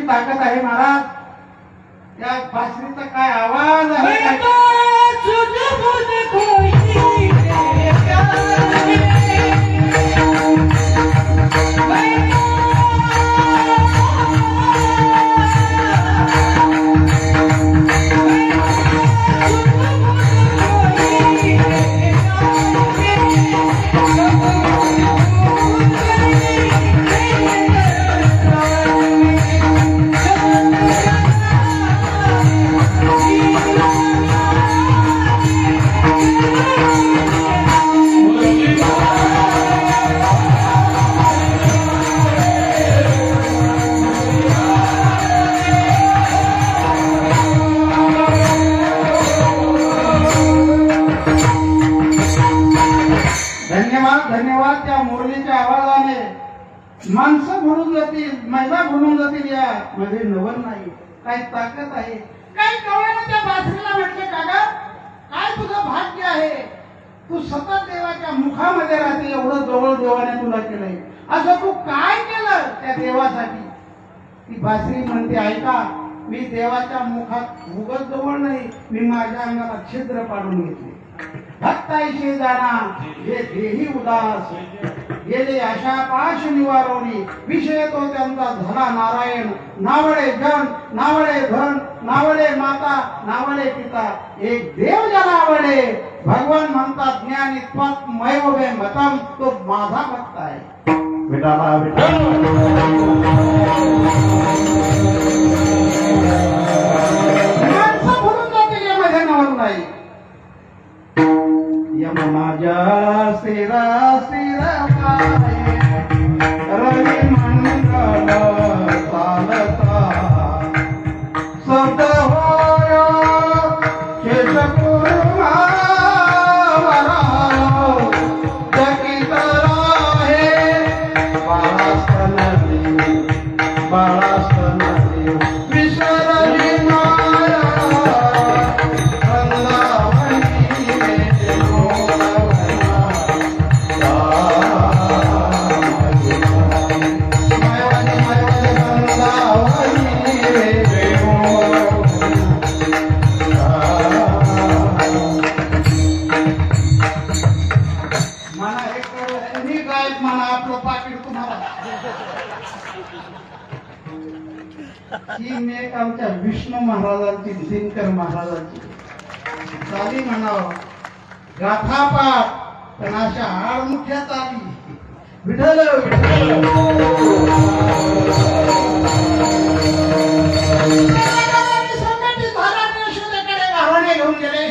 ताकद आहे महाराज. त्या बासरीचा काय आवाज आहे. धन्यवाद धन्यवाद. त्या मुरलीच्या आवाजाने माणसं म्हणून जातील, महिला म्हणून जातील. या मध्ये नवल नाही, काही ताकद आहे. काही कवळ्यानं त्या बासरीला म्हटले, काका काय तुझं भाग्य आहे, तू सतत देवाच्या मुखामध्ये राहते. एवढं जवळ देवाने तुला केलंय, असं तू काय केलं त्या देवासाठी. ती बासरी म्हणते, ऐका मी देवाच्या मुखात उगत जवळ नाही, मी माझ्या अंगाला छिद्र पाडून घेतले. भक्ताईशी जाणा हे देही उदास, गेले आशा पाश निवारवणी. विषय तो त्यांचा झाला नारायण. नावडे जन, नावडे धन, नावडे माता, नावडे पिता. एक देव ज्याला आवडे, भगवान म्हणतात ज्ञानी त्वत्मैव मतम. तो माझा भक्त आहे. विठाला माणसं म्हणून जातील, यामध्ये नवल नाही. यमुनाच्या स्थिरा स्थिर पाये रवी मंगल चालता. सत होय शेषकुर्मा चकित राहे. बाळास्तनदी बाळास्तनदी विसरली माया. ही मेक आमच्या विष्णू महाराजांची, दिनकर महाराजांची चाली म्हणावं. गाथापाठ पण अशा आडमुख्या चाली. विठ्ठल घेऊन गेले.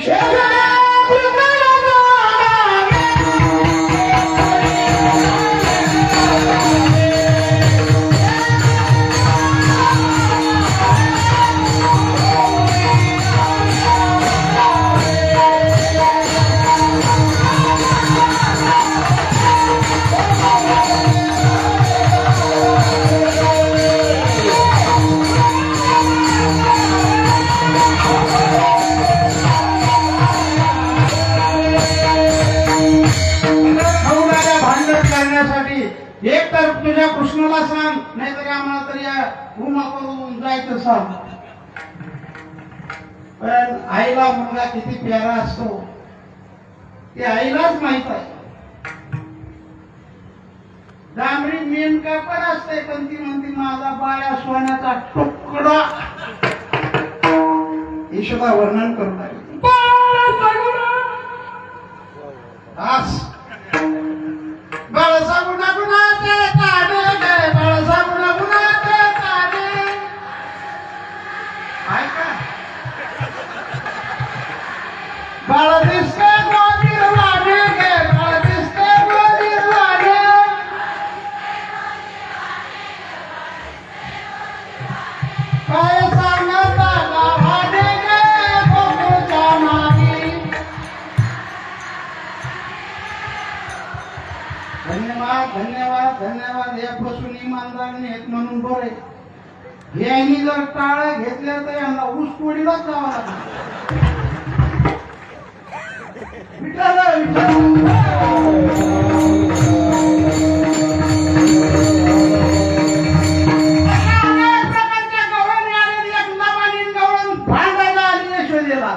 तुझ्या कृष्णाला सांग, नाहीतर आम्हाला तरी या उमा करून जायचं सांग. पण आईला मुलगा किती प्यारा असतो ते आईलाच माहित आहे. डांबरी मेनका पण असते, पण ती म्हणते माझा बाळ्या सोन्याचा तुकडा. यशोदा वर्णन करू लागली. बाळसा गुणा गुणाचे काढे गे, बाळसा गुणा गुणाचे काढे. ऐका, बाळ दिसते गोदीर वाढे गे, बाळ दिसते गोदीर वाढे. काय सांगता गावाने गे गोकुळच्या मागी. धन्यवाद धन्यवाद धन्यवाद. यापासून इमानदार नाहीत म्हणून बरे. यांनी जर टाळ्या घेतल्या तर यांना ऊस तोडीलाच जावं लागलं. विठ्ठल प्रकारच्या गवळण मिळालेली एक लबानी गवळण भांडायला आली यशोदेला.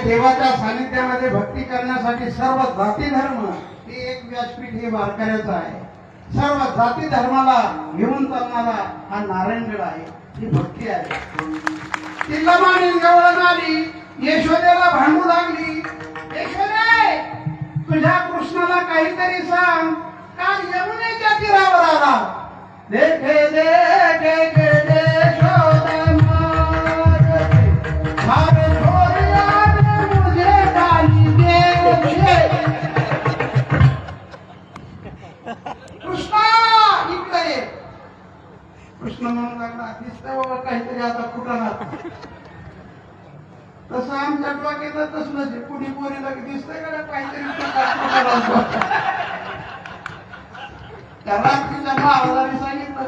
देवाच्या सानिध्यामध्ये भक्ती करण्यासाठी सर्व जाती धर्म हे एक व्यासपीठ हे वारकऱ्याचं आहे. सर्व जाती धर्माला घेऊन चालणारा हा नारायणगड आहे. ही भक्ती आहे. ती लबानी गवळण आली, यशोदेला भांडू लागली. यशोदे, तुझ्या कृष्णाला काहीतरी सांग. काल यमुनेच्या तीरावर आला. देखे देखे देखे यशोदा मारे छोरिया ने मुझे डाली देखे. कृष्णा इकडे ये. कृष्ण म्हणू लागला, दिसतंय बाबा काहीतरी आता फुटणार. तसं आमच्या डोक्यात तसलं कुणी पोरीला दिसतंय का काहीतरी फुटणार. त्या रात्रीच्या महाराजांनी सांगितलं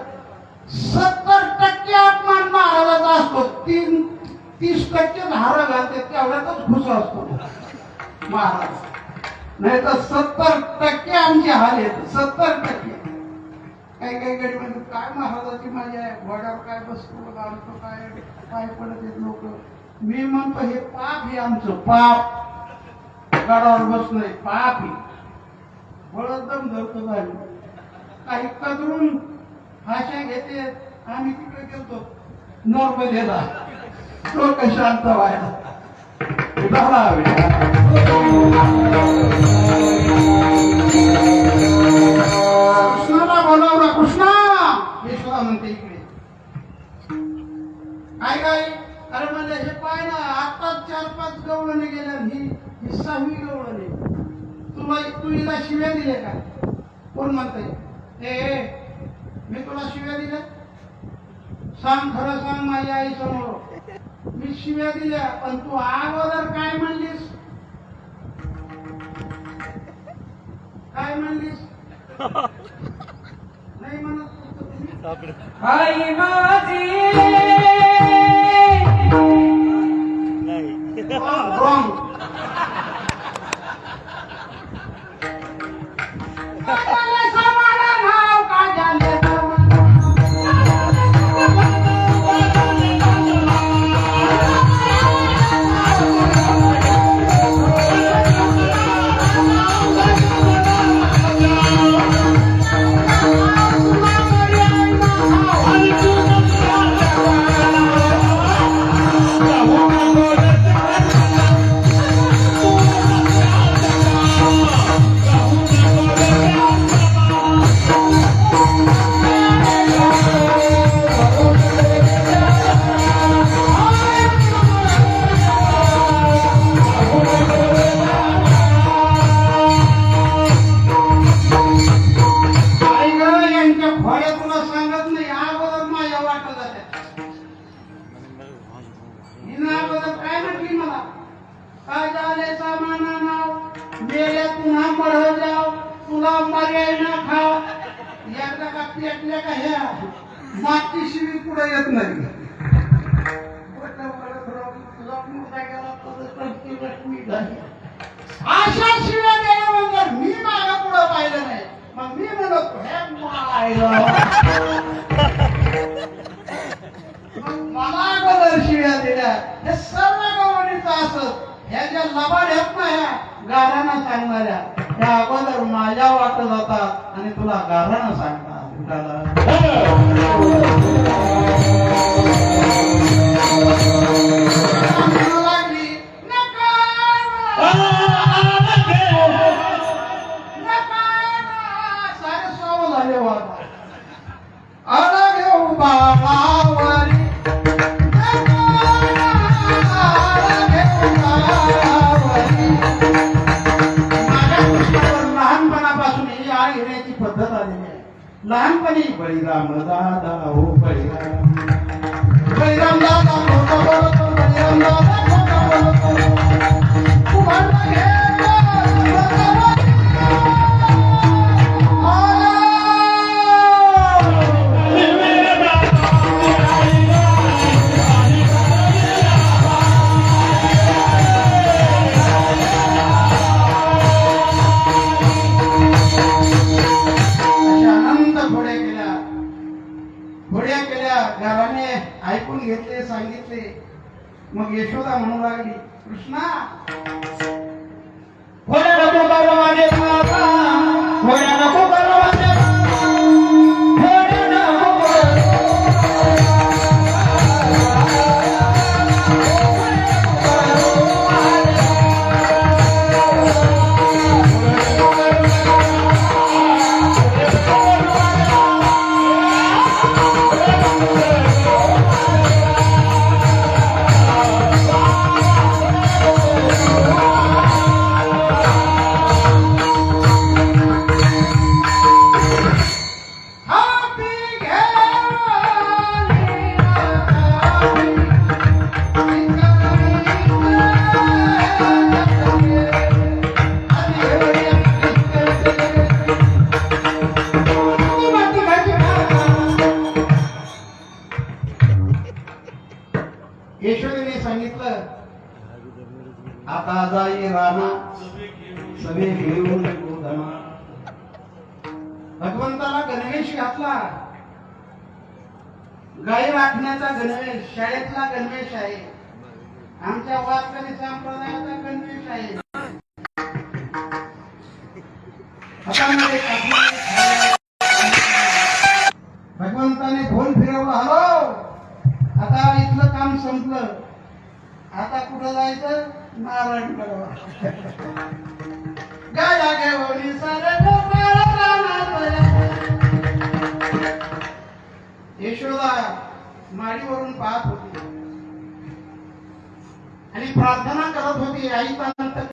70% अपमान महाराजाचा असतो, 30% हार घालते तेवढ्यातच खुश असतो महाराज. नाही तर 70% आमचे हाल येत. 70% काही काही गडी म्हणजे काय महाराजाची माझी आहे, घोड्यावर काय बसतो आमचं काय पाय पडत येत लोक. मी म्हणतो हे पाप, हे आमचं पाप. गडावर बसणं पाप. हे बळद दम धरतो आम्ही. काही कदरून भाषा घेते. आम्ही तिकडे गेलतो नॉर्मलीला लोक शांत व्हायला. कृष्णाला बोलावला. कृष्णा, यशोदा म्हणते इकडे. काय काय? अरे म्हणजे हे पाय ना, आताच 4-5 गवळणे गेल्या. ही 6वी गवळणे. तू हिला शिव्या दिले का? कोण म्हणतंय? मी तुला शिव्या दिल्या? सांग, खरं सांग माझ्या आई समोर. मी शिव्या दिल्या, पण तू अगोदर काय म्हणलीस? काय म्हणलीस? नाही म्हणत आई माझी. रॉंग. मेल्या पुन्हा मर जाव तुला मर्याय ना खाव एकदा का पेटल्या का ह्या मागची शिवी पुढे येत नाही अशा शिव्या गेल्यानंतर मी मागा पुढं पाहिलं नाही मग मी म्हणतो मला अगोदर शिव्या दिल्या हे सर्व गवणीचं असत ह्या ज्या लबाड आहेत ना ह्या गाऱ्यानं सांगणाऱ्या त्या अगोदर माझ्या वाटत जातात आणि तुला गाऱ्यानं सांगतात उठाला लहानपणी बळीराम दादा हो बळीराम बळीराम दादा खोटा बोलतो बळीराम दादा खोटा बोलतो कुमारला घे गावाने ऐकून घेतले सांगितले मग यशोदा म्हणू लागली कृष्णा घोड्या नको करू माझे बाबा घोड्या नको करू माझे घोड्या नको यशोदेने सांगितलं आता जाई राणा सवे घेऊन गोधना भगवंताला गणवेश घातला गाई राखण्याचा गणवेश शाळेतला गणवेश आहे आमच्या वारकरी संप्रदायाचा गणवेश आहे हातामध्ये भगवंताने ढोल फिरवला हॅलो आता इथलं काम संपलं आता कुठं जायचं नारायण यशोदा माडीवरून पाहत होती आणि प्रार्थना करत होती आई नंतर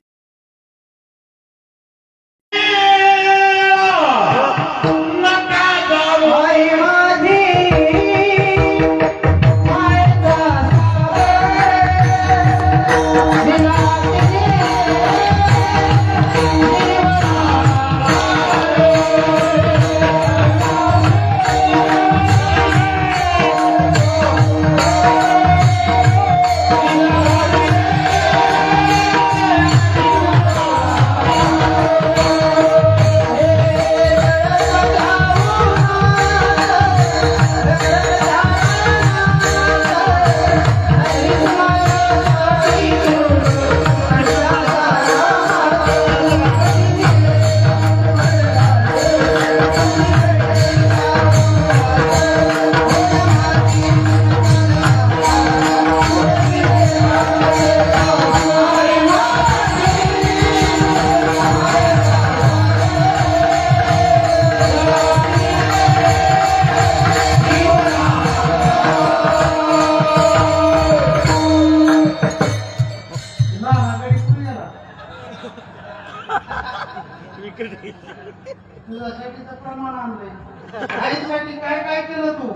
तुझ्यासाठीचं प्रमाण आणलंय आईसाठी काय काय केलं तू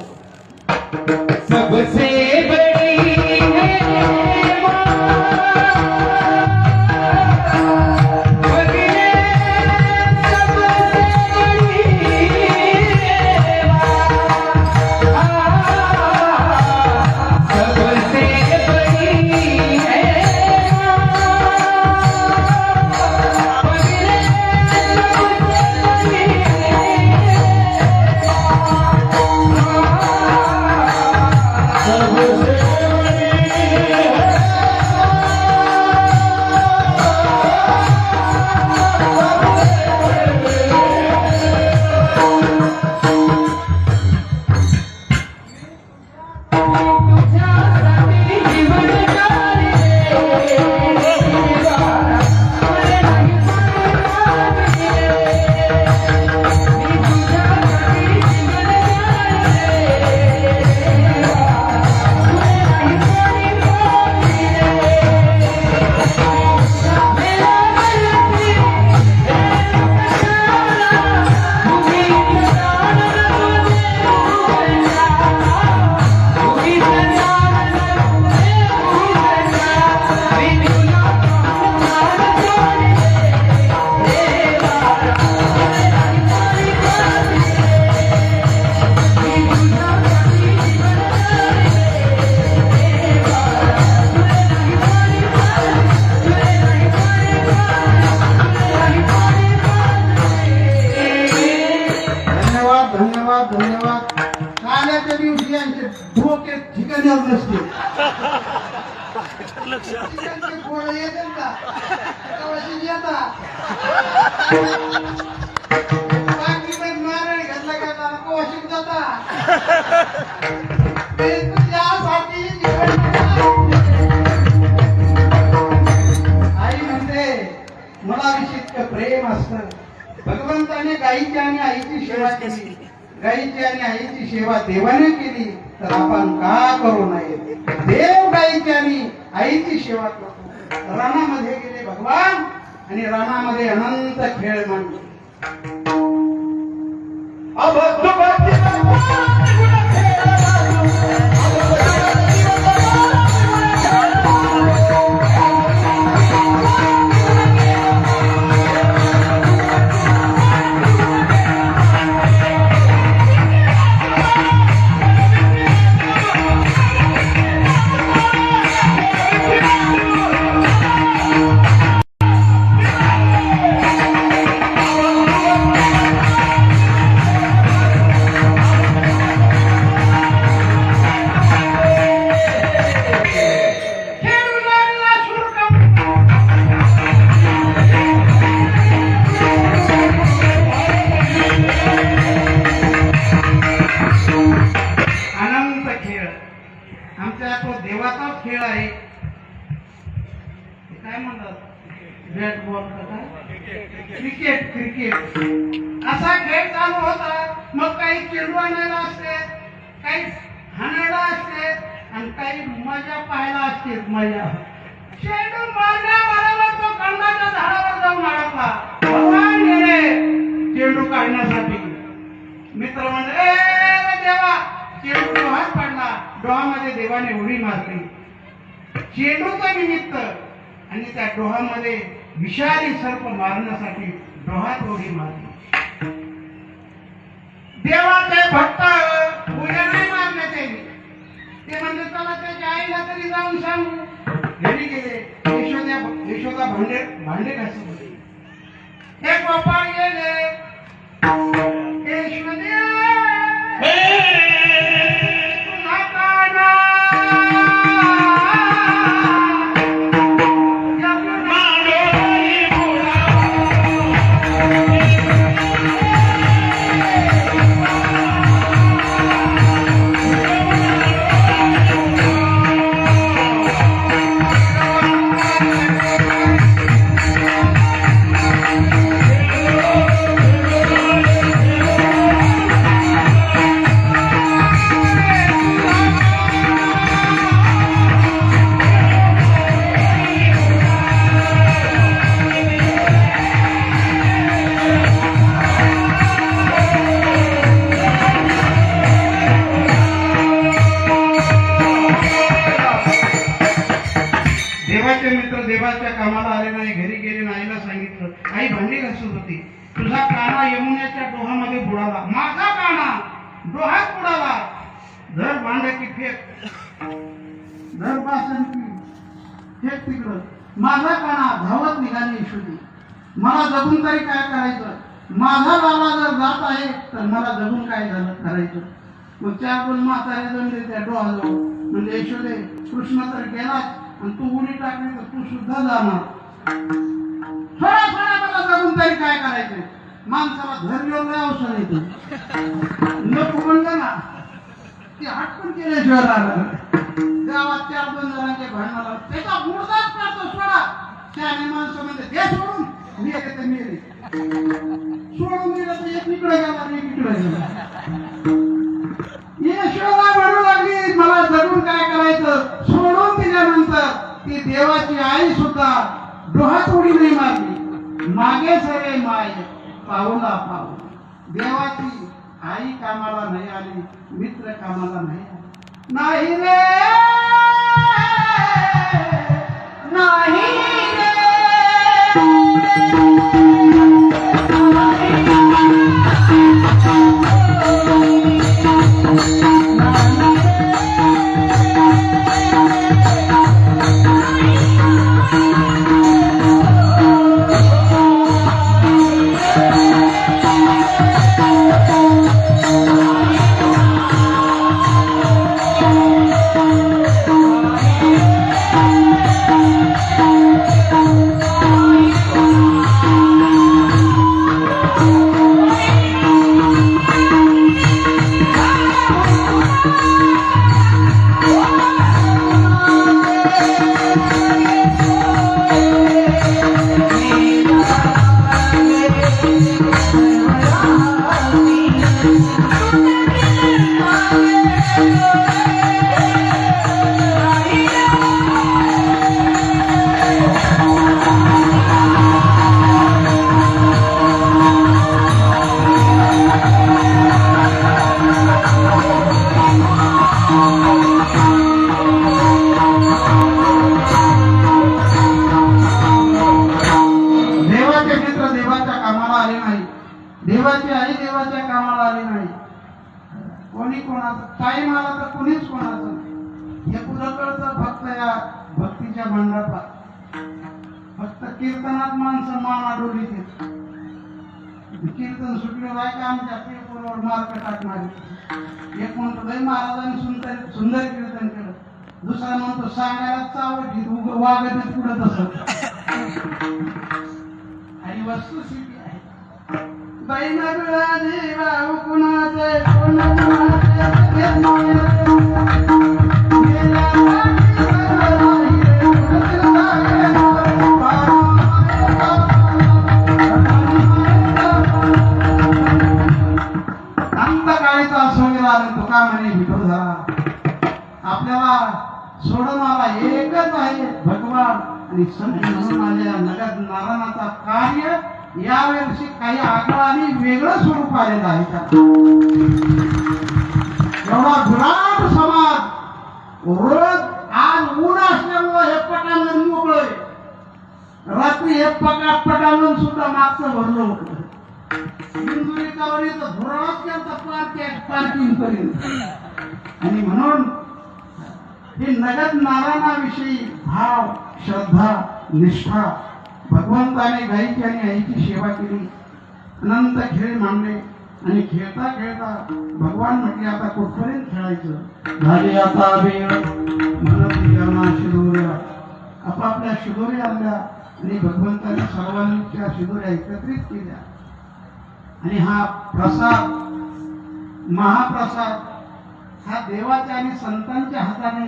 सबसे बड़ी है माँ चिकनचे गोळे येतील का कवाशी येता बाकीचं नारळ घेतला का त्याला कवाशी जाता ते तुझ्यासाठी आई म्हणते मला विषयी इतकं प्रेम असतं भगवंताने गाईची आणि आईची सेवा केली गाईची आणि आईची सेवा देवाने केली तर आपण का करू नये देव गाईची आणि आईची सेवा करतो रानामध्ये गेले भगवान आणि रानामध्ये अनंत खेळ मांडले आमच्या तो देवाचाच खेळ आहे काय म्हणतात बॅट बॉल क्रिकेट क्रिकेट असा खेळ चालू होता मग काही चेंडू आणायला असते काही हाणायला असते आणि काही मजा पाहायला असते मजा चेंडू मारल्या मारायला तो कंदाच्या झाडावर जाऊन अडकला भगवान गेले चेंडू काढण्यासाठी मित्र म्हणजे ए देवा चेंडू डोहात पडला डोहामध्ये देवाने उडी मारली चेंडूचं निमित्त आणि त्या डोहामध्ये विषारी सर्प मारण्यासाठी डोहात उडी मारली देवाचे भक्त उड्या नाही मारले ते म्हणजे चला त्याच्या आईला तरी जाऊन सांगू घरी गेले यशोदा भांडे घासत होते हे गोपाळ गेले देवाच्या कामाला आले नाही घरी गेले नाहीला सांगितलं आई भांडी घासत होती तुझा काना यमुनेच्या डोहामध्ये बुडाला माझा काना डोहात बुडाला धर भांड की फेक धर बासन की फेक तिकडं माझा काना धावत निघाली यशोदी मला जगून तरी काय करायचं माझा लाला जर जात आहे तर मला जगून काय झालं करायचं मग चार दोन म्हातारे जमले त्या डोहाजवळ म्हणजे यशोदे कृष्ण तर गेलाच आणि तू उडी टाकली तर तू सुद्धा जाणार थोडा थोडा मला जगून तरी काय करायचं माणसाला धैर्य अवसर येतो नको म्हणलं ना ते हटकून केल्याशिवाय राहणार गावात चार दोन जणांचे भांडणाला त्याचा मुळदाच करतो सोडा त्याने माणसं म्हणजे ते सोडून मी येते मेरे सोडून दिलं तर एक इकडे गेला एक इकडे गेला यशोदा म्हणू लागली मला जगून काय करायचं सोडून दिल्यानंतर ती देवाची आई सुद्धा डोहात उडी नाही मारली मागे सरे माय पाऊला पाऊल देवाची आई कामाला नाही आली मित्र कामाला नाही आले नाही रे नाही कामाला आली नाही. कोणी कोणाचं टाइम आला तर कोणीच कोणाचं नाही. हे पुरं कळतं फक्त या भक्तीच्या मंडपात. फक्त कीर्तनात माणसं मान अडवली ते कीर्तन सुटले बायका आमच्या पेपरवर मार्क टाकणारे. एक म्हणतो लय महाराजांनी सुंदर सुंदर कीर्तन केलं, दुसरा म्हणतो सांगायला चावट वागत पुढे तसं. आणि वस्तुस्थिती आहे बैन देवा कुणाचे कोण तुका म्हणे विठोबा आपल्याला सोडवणारा एकच आहे भगवान. आणि संत म्हणून माझ्या नगद नारायणाचा कार्य यावर्षी काही आगळं आणि वेगळं स्वरूप आलेलं आहे. एवढा विराट समाज रोज आज ऊन असल्यामुळे हे पटांगण मोकळय, रात्री हे पटांगण सुद्धा मागचं भरलं होतं. पार्किंग पर्यंत. आणि म्हणून हे नगद नारायणाविषयी भाव श्रद्धा निष्ठा भगवंताने गायीची आणि आईची सेवा केली, अनंत खेळ मांडले. आणि खेळता खेळता भगवान म्हटले आता कुठपर्यंत खेळायचं, झाले आता वेळ म्हणत शिदोऱ्या आपापल्या शिदोऱ्या आणल्या आणि भगवंताने सर्वांनी त्या शिदोऱ्या एकत्रित केल्या. आणि हा प्रसाद महाप्रसाद हा देवाच्या आणि संतांच्या हाताने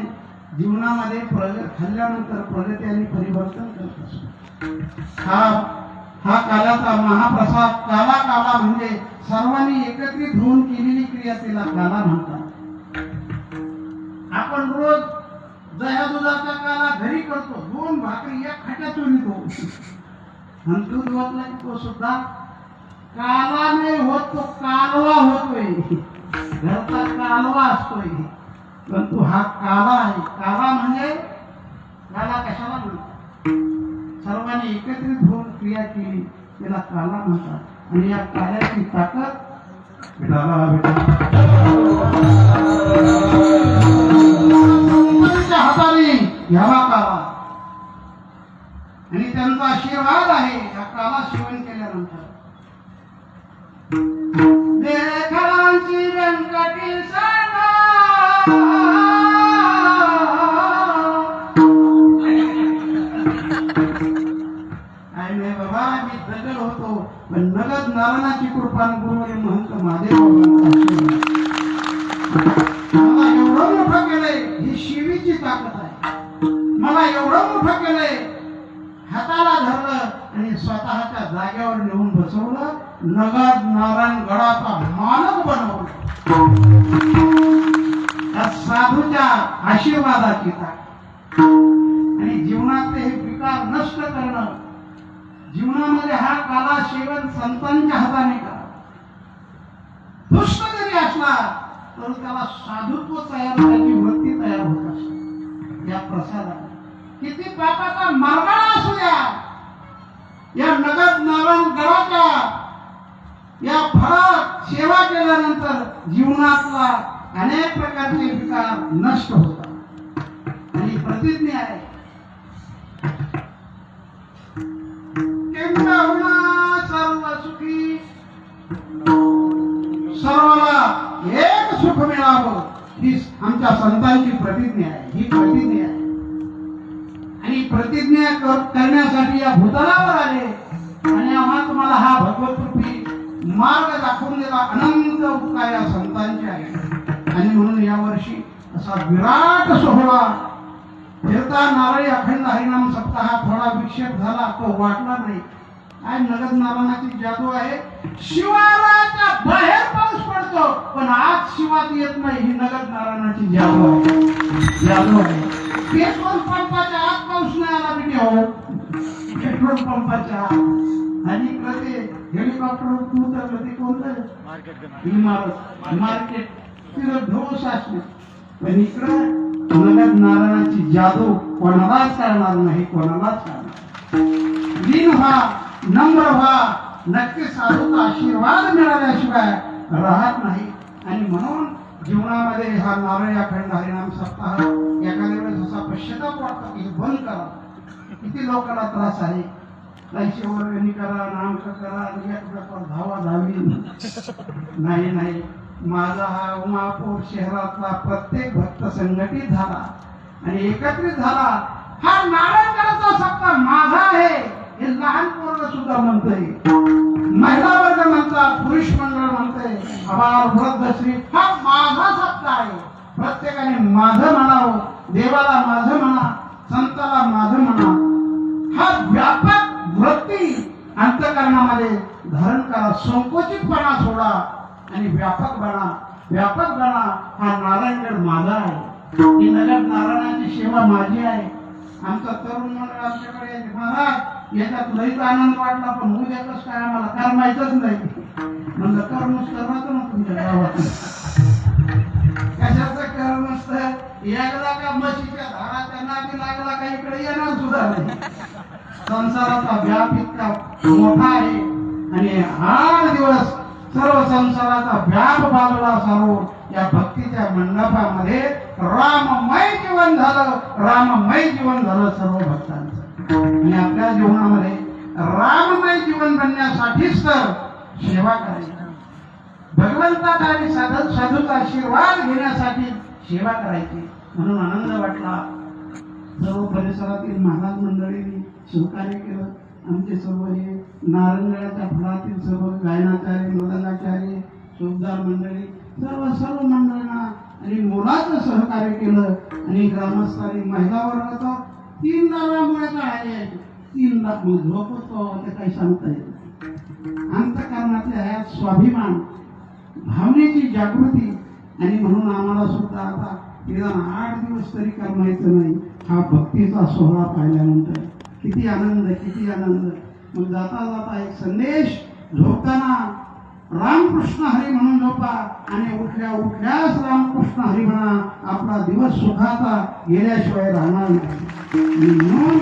जीवनामध्ये खाल्ल्यानंतर प्रगती आणि परिवर्तन करत असतो. हा कालाचा महाप्रसाद काला काला म्हणजे सर्वांनी एकत्रित होऊन केलेली क्रिया तिला काला म्हणतात. आपण रोज दह्या दुधाचा काला घरी करतो, 2 भाकरी एक खाट्यातून येतो आणि दूध ओतला की तो सुद्धा काला नाही होत, तो कालवा होतोय. घरचा कालवा असतोय, परंतु हा काला आहे. काला म्हणजे काला कशाला म्हणतात? सर्वांनी एकत्रित होऊन क्रिया केली त्याला काला म्हणतात. आणि या काल्याची ताकद हाताने घ्यावा काला. आणि त्यांचा आशीर्वाद आहे या काला सेवन केल्यानंतर. देखळांची व्यंकटी सणा नाही बाबा, मी दगड होतो पण नगद नारायणाची कृपा गुरुवारी महंत महादेव मला एवढं मोठं केलंय, ही शिवीची ताकद आहे. मला एवढं मोठं केलंय, हाताला धरलं आणि स्वतःच्या जागेवर नेऊन बसवलं, नगद नारायण गडाचा मालक बनवलं. त्या साधूच्या आशीर्वादाची ताकद. आणि जीवनातले हे विकार नष्ट करणं, जीवनामध्ये हा काला सेवन संतांच्या हाताने करा. दुष्ट जरी असला तर त्याला साधुत्व तयार करायची वृत्ती तयार होत असते या प्रसादाने. किती पापाचा मारगाळा असू द्या, या नगद नारायण गडाच्या या फळात सेवा केल्यानंतर जीवनातला अनेक प्रकारचे विकार नष्ट होतात. आणि प्रतिज्ञा आहे सर्व सुखी, सर्वाला एक सुख मिळावं ही आमच्या संतांची प्रतिज्ञा आहे. ही प्रतिज्ञा आहे. आणि प्रतिज्ञा करण्यासाठी या भूतलावर आले आणि आम्हा तुम्हाला हा भगवतरूपी मार्ग दाखवून दिला. अनंत उपकार या संतांचे आहे. आणि म्हणून यावर्षी असा विराट सोहळा फिरता नारळी अखंड हरिनाम सप्ताह थोडा विक्षेप झाला, तो वाटला नाही. काय नगद नारायणाची जादू आहे. शिवाराच्या बाहेर पाऊस पडतो पण आज शिवात येत नाही, ही नगद नारायणाची जादू आहे. जादू आहे. पेट्रोल पंपाच्या आत पाऊस नाही आला बिटे हो, पेट्रोल पंपाच्या आत. आणि इकडे हेलिकॉप्टर उतरलं ते कोणतं इमारत मार्केट तिथं ढोस असले. पण इकडं नगद नारायणाची जादू कोणालाच करणार नाही, कोणालाच करणार. दिन व्हा, नम्र व्हा, नक्की साधूचा आशीर्वाद मिळाल्याशिवाय राहत नाही. आणि म्हणून जीवनामध्ये हा नारळ अखंड हरिनाम सप्ताह एखाद्या वेळेस असा पश्चाताप वाटतो की बंद करा. किती लोकांना त्रास आहे. पैसे वर्गणी करा, नामक करा, धावा धावी. नाही नाही, माझा हा उमापूर शहरातला प्रत्येक भक्त संघटित झाला आणि एकत्रित झाला. हा नारायणगडाचा सप्ताह माझा आहे हे लहान पोरं सुद्धा म्हणतंय, महिला वर्ग म्हणतात, पुरुष मंडळ म्हणतंय, आभार वृद्ध श्री हा माझा सप्ताह आहे. प्रत्येकाने माझं म्हणावं, देवाला माझं म्हणा, संताला माझं म्हणा. हा व्यापक वृत्ती अंतःकरणामध्ये धारण करा. संकोचितपणा सोडा आणि व्यापक बना. व्यापक बना. हा नारायणगड माझा आहे. ही नगर नारायणाची सेवा माझी आहे. आमचा तरुण मंडळ आमच्याकडे येते, महाराज याच्यात लईच आनंद वाटला, पण उद्या कसं काय आम्हाला काय माहीतच नाही. म्हणलं कर्मच करणार ना तुमच्या गावात. कशाचं कर्म असतं. एकदा का म्हशीच्या धाराच्या नादी लागला का इकडे येणार सुद्धा नाही. संसाराचा व्याप इतका मोठा आहे आणि 8 दिवस सर्व संसाराचा व्याप बाजूला सारून या भक्तीच्या मंडपामध्ये राममय जीवन झालं. राममय जीवन झालं सर्व भक्तांचं. आणि आपल्या जीवनामध्ये राममय जीवन बनण्यासाठीच तर सेवा करायची, भगवंताचा आणि साधूचा आशीर्वाद घेण्यासाठी सेवा करायची. म्हणून आनंद वाटला. सर्व परिसरातील महाराज मंडळींनी सहकार्य केलं. आमचे सर्व हे नारायणगडाच्या फळातील सर्व गायनाचार्य, मृदंगाचार्य, शोभदार मंडळी, सर्व मंडळींना आणि मुलाचं सहकार्य केलं. आणि ग्रामस्थांनी महिला वर्गाचा 3 लाखामुळे काय आहे, 3 लाख झोपतो ते काही सांगता येत. अंतःकरणातल्या ह्यात स्वाभिमान, भावनेची जागृती. आणि म्हणून आम्हाला सुद्धा आता निदान 8 दिवस तरी करमायचं नाही. हा भक्तीचा सोहळा पाहिल्यानंतर किती आनंद, किती आनंद. मग जाता जाता एक संदेश, झोपताना रामकृष्ण हरी म्हणून झोपा आणि उठल्यास रामकृष्ण हरी म्हणा. आपला दिवस सुखाचा गेल्याशिवाय राहणार नाही. म्हणून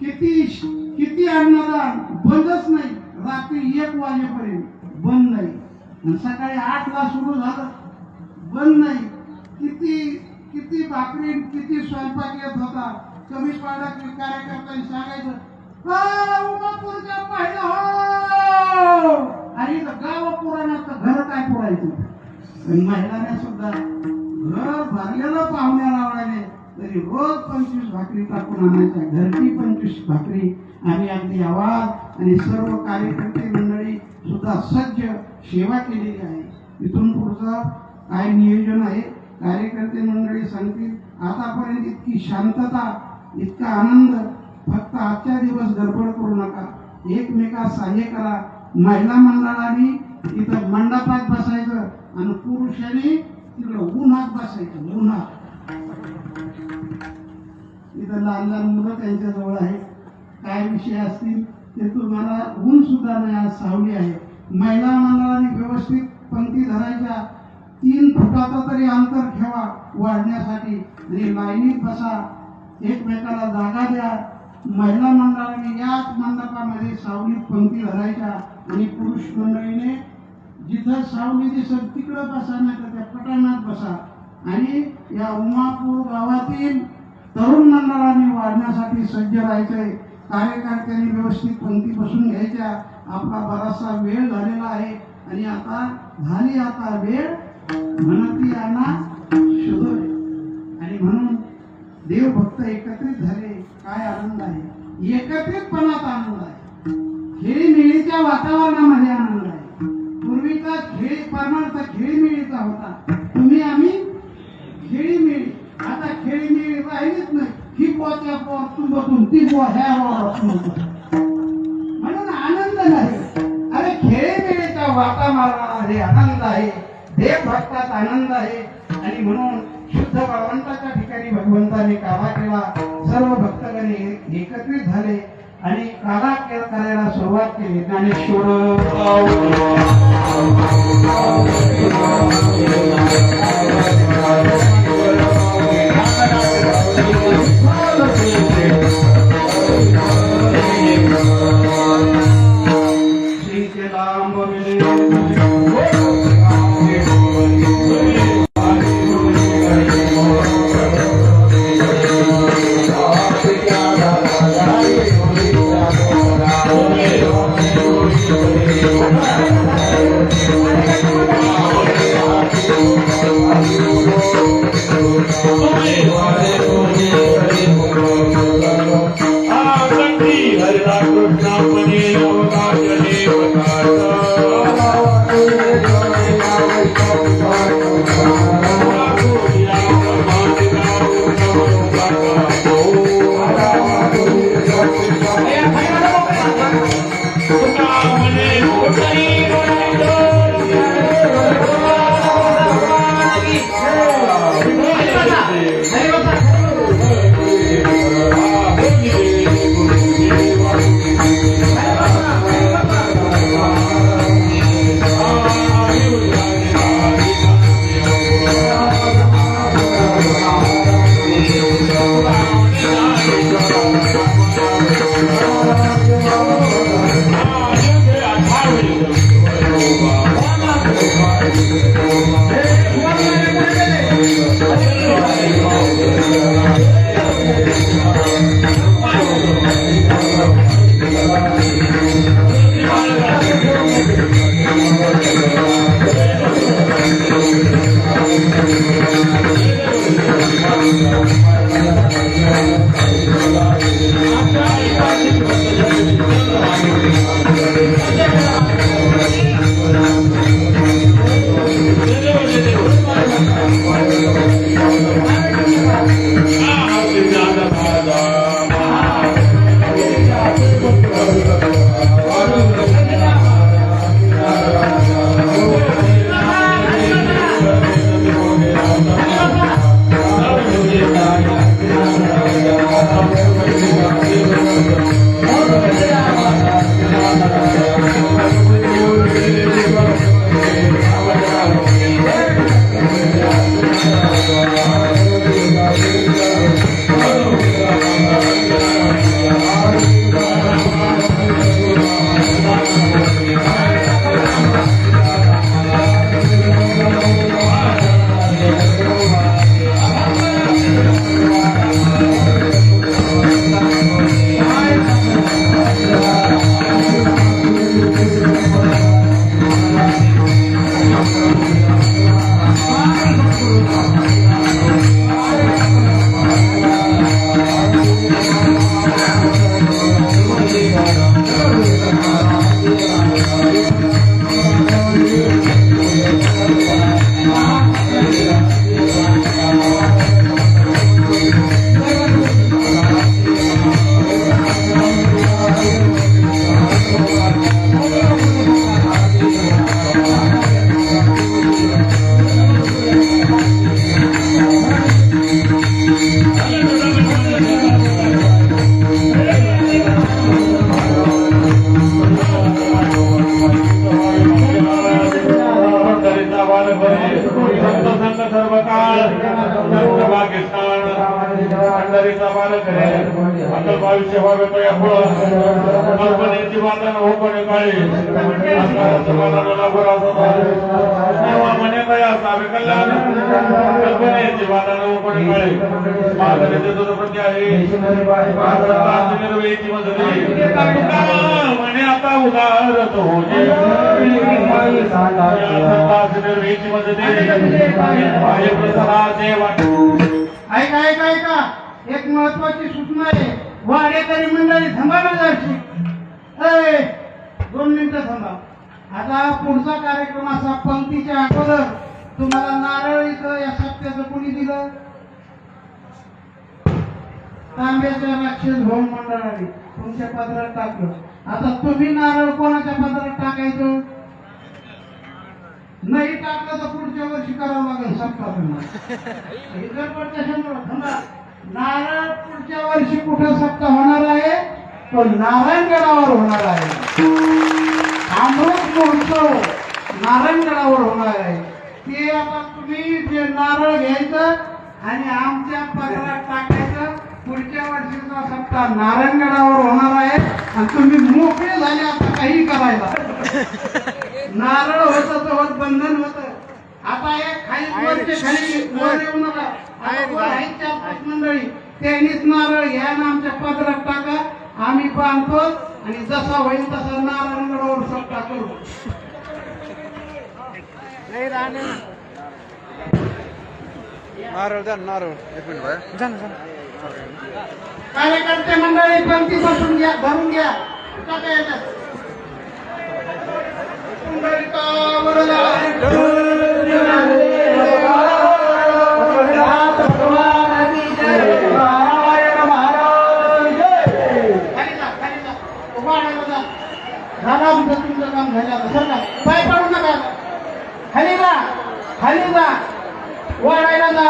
किती अन्नदान बंदच नाही. रात्री 1 वाजेपर्यंत बंद नाही. आणि सकाळी 8ला सुरू झालं, बंद नाही. किती भाकरी, किती स्वयंपाक येत होता. कमी पाडा कार्यकर्त्यांनी सांगायचं, उमापूरच्या महिला हो. आणि गाव पुराणाचं घर काय पुरायचं. महिलांना सुद्धा घर भरलेलं पाहुण्या लावण्याने तरी रोज 25 भाकरी टाकून आणायच्या. घरची 25 भाकरी आम्ही अगदी आवाज आणि सर्व कार्यकर्ते मंडळी सुद्धा सज्ज सेवा केलेली आहे. इथून पुढचं काय नियोजन आहे कार्यकर्ते मंडळी सांगतील. आतापर्यंत इतकी शांतता, इतका आनंद. फक्त आजच्या दिवस गडबड करू नका, एकमेकात सहाय्य करा. महिला मंडळाने इथं मंडपात बसायचं आणि पुरुषांनी तिकडं उन्हात बसायचं. उन्हात इथं लहान लहान मुलं त्यांच्या जवळ आहे. काय विषय असतील ते तुम्हाला, ऊन सुद्धा नाही, आज सावली आहे. महिला मंडळाने व्यवस्थित पंक्ती धरायच्या. 3 फुटाचं तरी अंतर ठेवा वाढण्यासाठी आणि लाईनीत बसा. एकमेकाला जागा द्या. महिला मंडळाने याच मंडपामध्ये सावलीत पंक्ती धरायच्या आणि पुरुष मंडळीने जिथं सावली दिसत तिकडं बसा, नाही तर त्या पटांगणात बसा. आणि या उमापूर गावातील तरुण मंडळाने वाढण्यासाठी सज्ज राहायचंय. कार्यकर्त्यांनी व्यवस्थित पंक्ती बसून घ्यायच्या. आपला बराचसा वेळ झालेला आहे आणि आता झाली आता वेळ म्हणती आणा शोधोय. आणि म्हणून देव भक्त एकत्रित झाले. काय आनंद आहे. एकत्रितपणात आनंद आहे. खेळीमेळीच्या वातावरणामध्ये आनंद आहे. पूर्वीचा परमार्थ खेळीमेळीचा होता. तुम्ही आम्ही खेळीमेळी. आता खेळीमेळी राहिलीच नाही. ही पोच्या पोर तुंबतून ती बो ह्या म्हणून आनंद नाही. अरे खेळीमेळीच्या वातावरणामध्ये आनंद आहे. देव भक्तात आनंद आहे. आणि म्हणून शुद्ध भगवंताच्या ठिकाणी भगवंताने काबा केला. सर्व भक्तगण एकत्रित झाले आणि काबा करायला सुरुवात केली. ज्ञानेश्वर भविष्य व्हावे तो या पुढं कल्पनेची वातावरण हो पण काळी समाधान लागू म्हणे काय असावे कल्याण कल्पनेची वातावरण हो पण काळी मागण्याचे तुझं प्रती आहे निर्वेची मजली म्हणे आता उदाहरत हो निर्वेची मजली प्रसादाचे वाट ऐका ऐका ऐका एक महत्वाची सूचना आहे वाडेकरी मंडळी थांबा ना जरशी 2 मिनिटं थांबा आता पुढचा कार्यक्रम असा पंक्तीच्या अगोदर तुम्हाला नारळ इथं या सप्त्याचं कोणी दिलं तांब्याच्या राक्षस भवन मंडळाने तुमच्या पदरात टाकलं आता तुम्ही नारळ कोणाच्या पदरात टाकायचं नाही टाकलं तर पुढच्या वर्षी करावं लागेल सप्ताह थांबा नारळ पुढच्या वर्षी कुठं सप्ताह होणार आहे तो नारायणगडावर होणार आहे अमृत महोत्सव नारायणगडावर होणार आहे ते आता तुम्ही जे नारळ घ्यायचं आणि आमच्या पदरात टाकायचं पुढच्या वर्षीचा सप्ताह नारायणगडावर होणार आहे आणि तुम्ही मोकळे झाले आता काही करायला नारळ होत होत बंधन होत आता एक खाली वरचे खाली वर येऊ नका मंडळी त्यांनीच नारळ घ्या ना आमच्या पदरात टाका आम्ही बांधतो आणि जसा होईल तसा नारायणगडावर सप्ताह करू नारळ द्या नारळ 1 मिनिट बाय जा ना कार्यकर्ते मंडळी पंक्तीपासून घ्या भरून घ्या टाका याच्यात तुमचं काम झालं सर का पाय पडू नका खाली जा वाढायला जा